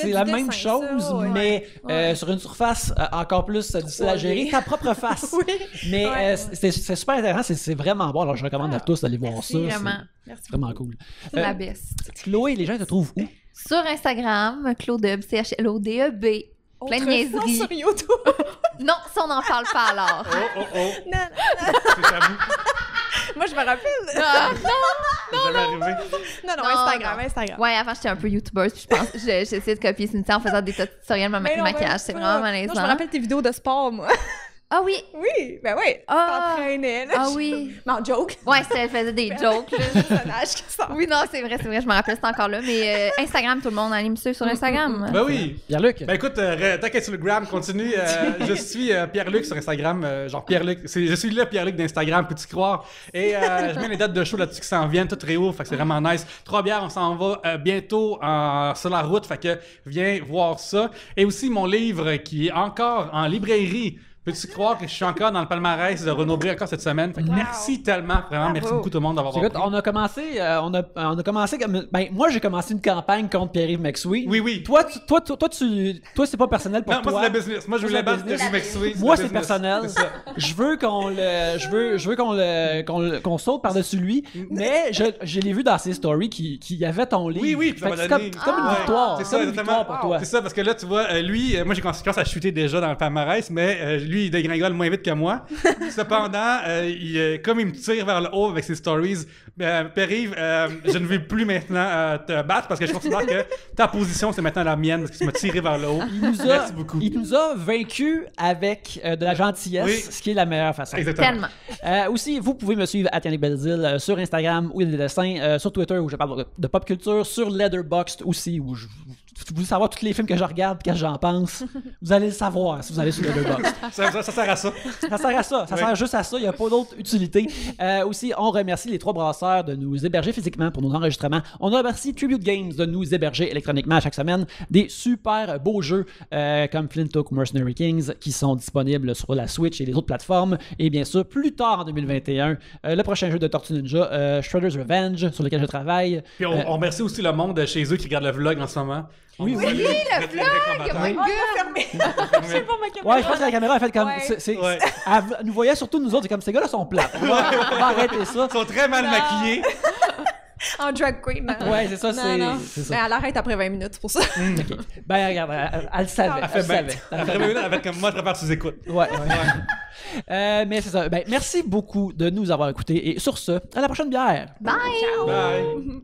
la même chose, mais sur une surface encore plus difficile à gérer, ta propre face. Mais c'est super intéressant, c'est vraiment bon, alors je recommande à tous d'aller voir ça. Vraiment. C'est vraiment cool. C'est la best. Chloé, les gens te trouvent où? Sur Instagram, Claudeb, CHLODEB. Plein de niaiseries. Sur YouTube. Non, ça on n'en parle pas alors. Non. C'est tabou. Moi, je me rappelle. Ah, C'est jamais arrivé. Non, Non, Instagram. ouais, avant, j'étais un peu YouTubeuse, puis je pense que j'essayais de copier Cynthia en faisant des tutoriels de Mais non, maquillage. même C'est pas. vraiment malaisant. Moi, je me rappelle tes vidéos de sport, moi. Ah oui! Oui, ben oui. Ah. T'entraînais, là. Ah oui! Mais en joke. Ouais, elle faisait des jokes, là. Personnage qui sort. Oui, non, c'est vrai, je me rappelle, c'est encore là. Mais Instagram, tout le monde, allez me suivre sur Instagram. Ben oui. Pierre-Luc. Ben écoute, t'inquiète sur le gram, continue. Je suis Pierre-Luc sur Instagram, genre Pierre-Luc. Je suis le Pierre-Luc d'Instagram, peux-tu croire? Et je mets les dates de show là-dessus qui s'en viennent, tout réouvre, fait que c'est vraiment nice. 3 bières, on s'en va bientôt sur la route, fait que viens voir ça. Et aussi mon livre qui est encore en librairie. Peux-tu croire que je suis encore dans le palmarès de Renaud Bré encore cette semaine? Fait que merci tellement, vraiment, merci beaucoup tout le monde d'avoir Écoute, pris. on a commencé comme. Ben, moi, j'ai commencé une campagne contre Pierre-Yves McSween. Oui. Toi, c'est pas personnel pour Non, toi. moi, c'est la business. Moi, je voulais battre business. Pierre-Yves McSween. Moi, la c'est business. personnel. C'est ça. Je veux qu'on saute par-dessus lui, mais je l'ai vu dans ses stories qu'il y avait ton livre. Oui, puis ça Fait m'a que c'est donné. comme une victoire. C'est C'est ça, comme une exactement. victoire pour toi. C'est ça, parce que là, tu vois, lui, moi, j'ai commencé à chuter déjà dans le palmarès, mais lui, il dégringole moins vite que moi. Cependant, comme il me tire vers le haut avec ses stories, Pierre-Yves, je ne vais plus maintenant te battre parce que je considère que ta position, c'est maintenant la mienne parce que tu m'as tiré vers le haut. Merci beaucoup. Il nous a vaincus avec de la gentillesse, Oui. ce qui est la meilleure façon. Exactement. Tellement. Aussi, vous pouvez me suivre à Yannick Belzil sur Instagram où il y a des dessins, sur Twitter où je parle de pop culture, sur Letterboxd aussi où vous voulez savoir tous les films que je regarde et qu'est-ce que j'en pense, vous allez le savoir si vous allez sur Letterboxd. Ça sert à ça. Ça sert à ça, ça sert juste à ça, il n'y a pas d'autre utilité. Aussi, on remercie les 3 brasseurs de nous héberger physiquement pour nos enregistrements. On remercie Tribute Games de nous héberger électroniquement à chaque semaine. Des super beaux jeux comme Flint Hook ou Mercenary Kings qui sont disponibles sur la Switch et les autres plateformes. Et bien sûr, plus tard en 2021, le prochain jeu de Tortue Ninja, Shredder's Revenge, sur lequel je travaille. Puis on remercie aussi le monde chez eux qui regarde le vlog en ce moment. Oui, On oui, salue. le Très, très combattant. my Fermé. Je sais pas ma caméra. Ouais, je pense que la caméra a fait comme. Ouais. Ouais. Elle nous voyait surtout nous autres, c'est comme ces gars-là sont plats. On va arrêter ça. Ils sont très mal maquillés. En drag queen. hein. Ouais, c'est ça, Non. c'est ça. Mais elle arrête après 20 minutes, c'est pour ça. Ok. Ben, regarde, elle le savait. Elle fait Elle bien. le savait. Après 20 minutes, elle fait comme moi, je prépare sous écoute. Ouais. Mais c'est ça. Ben, merci beaucoup de nous avoir écoutés. Et sur ce, à la prochaine bière. Bye! Bye.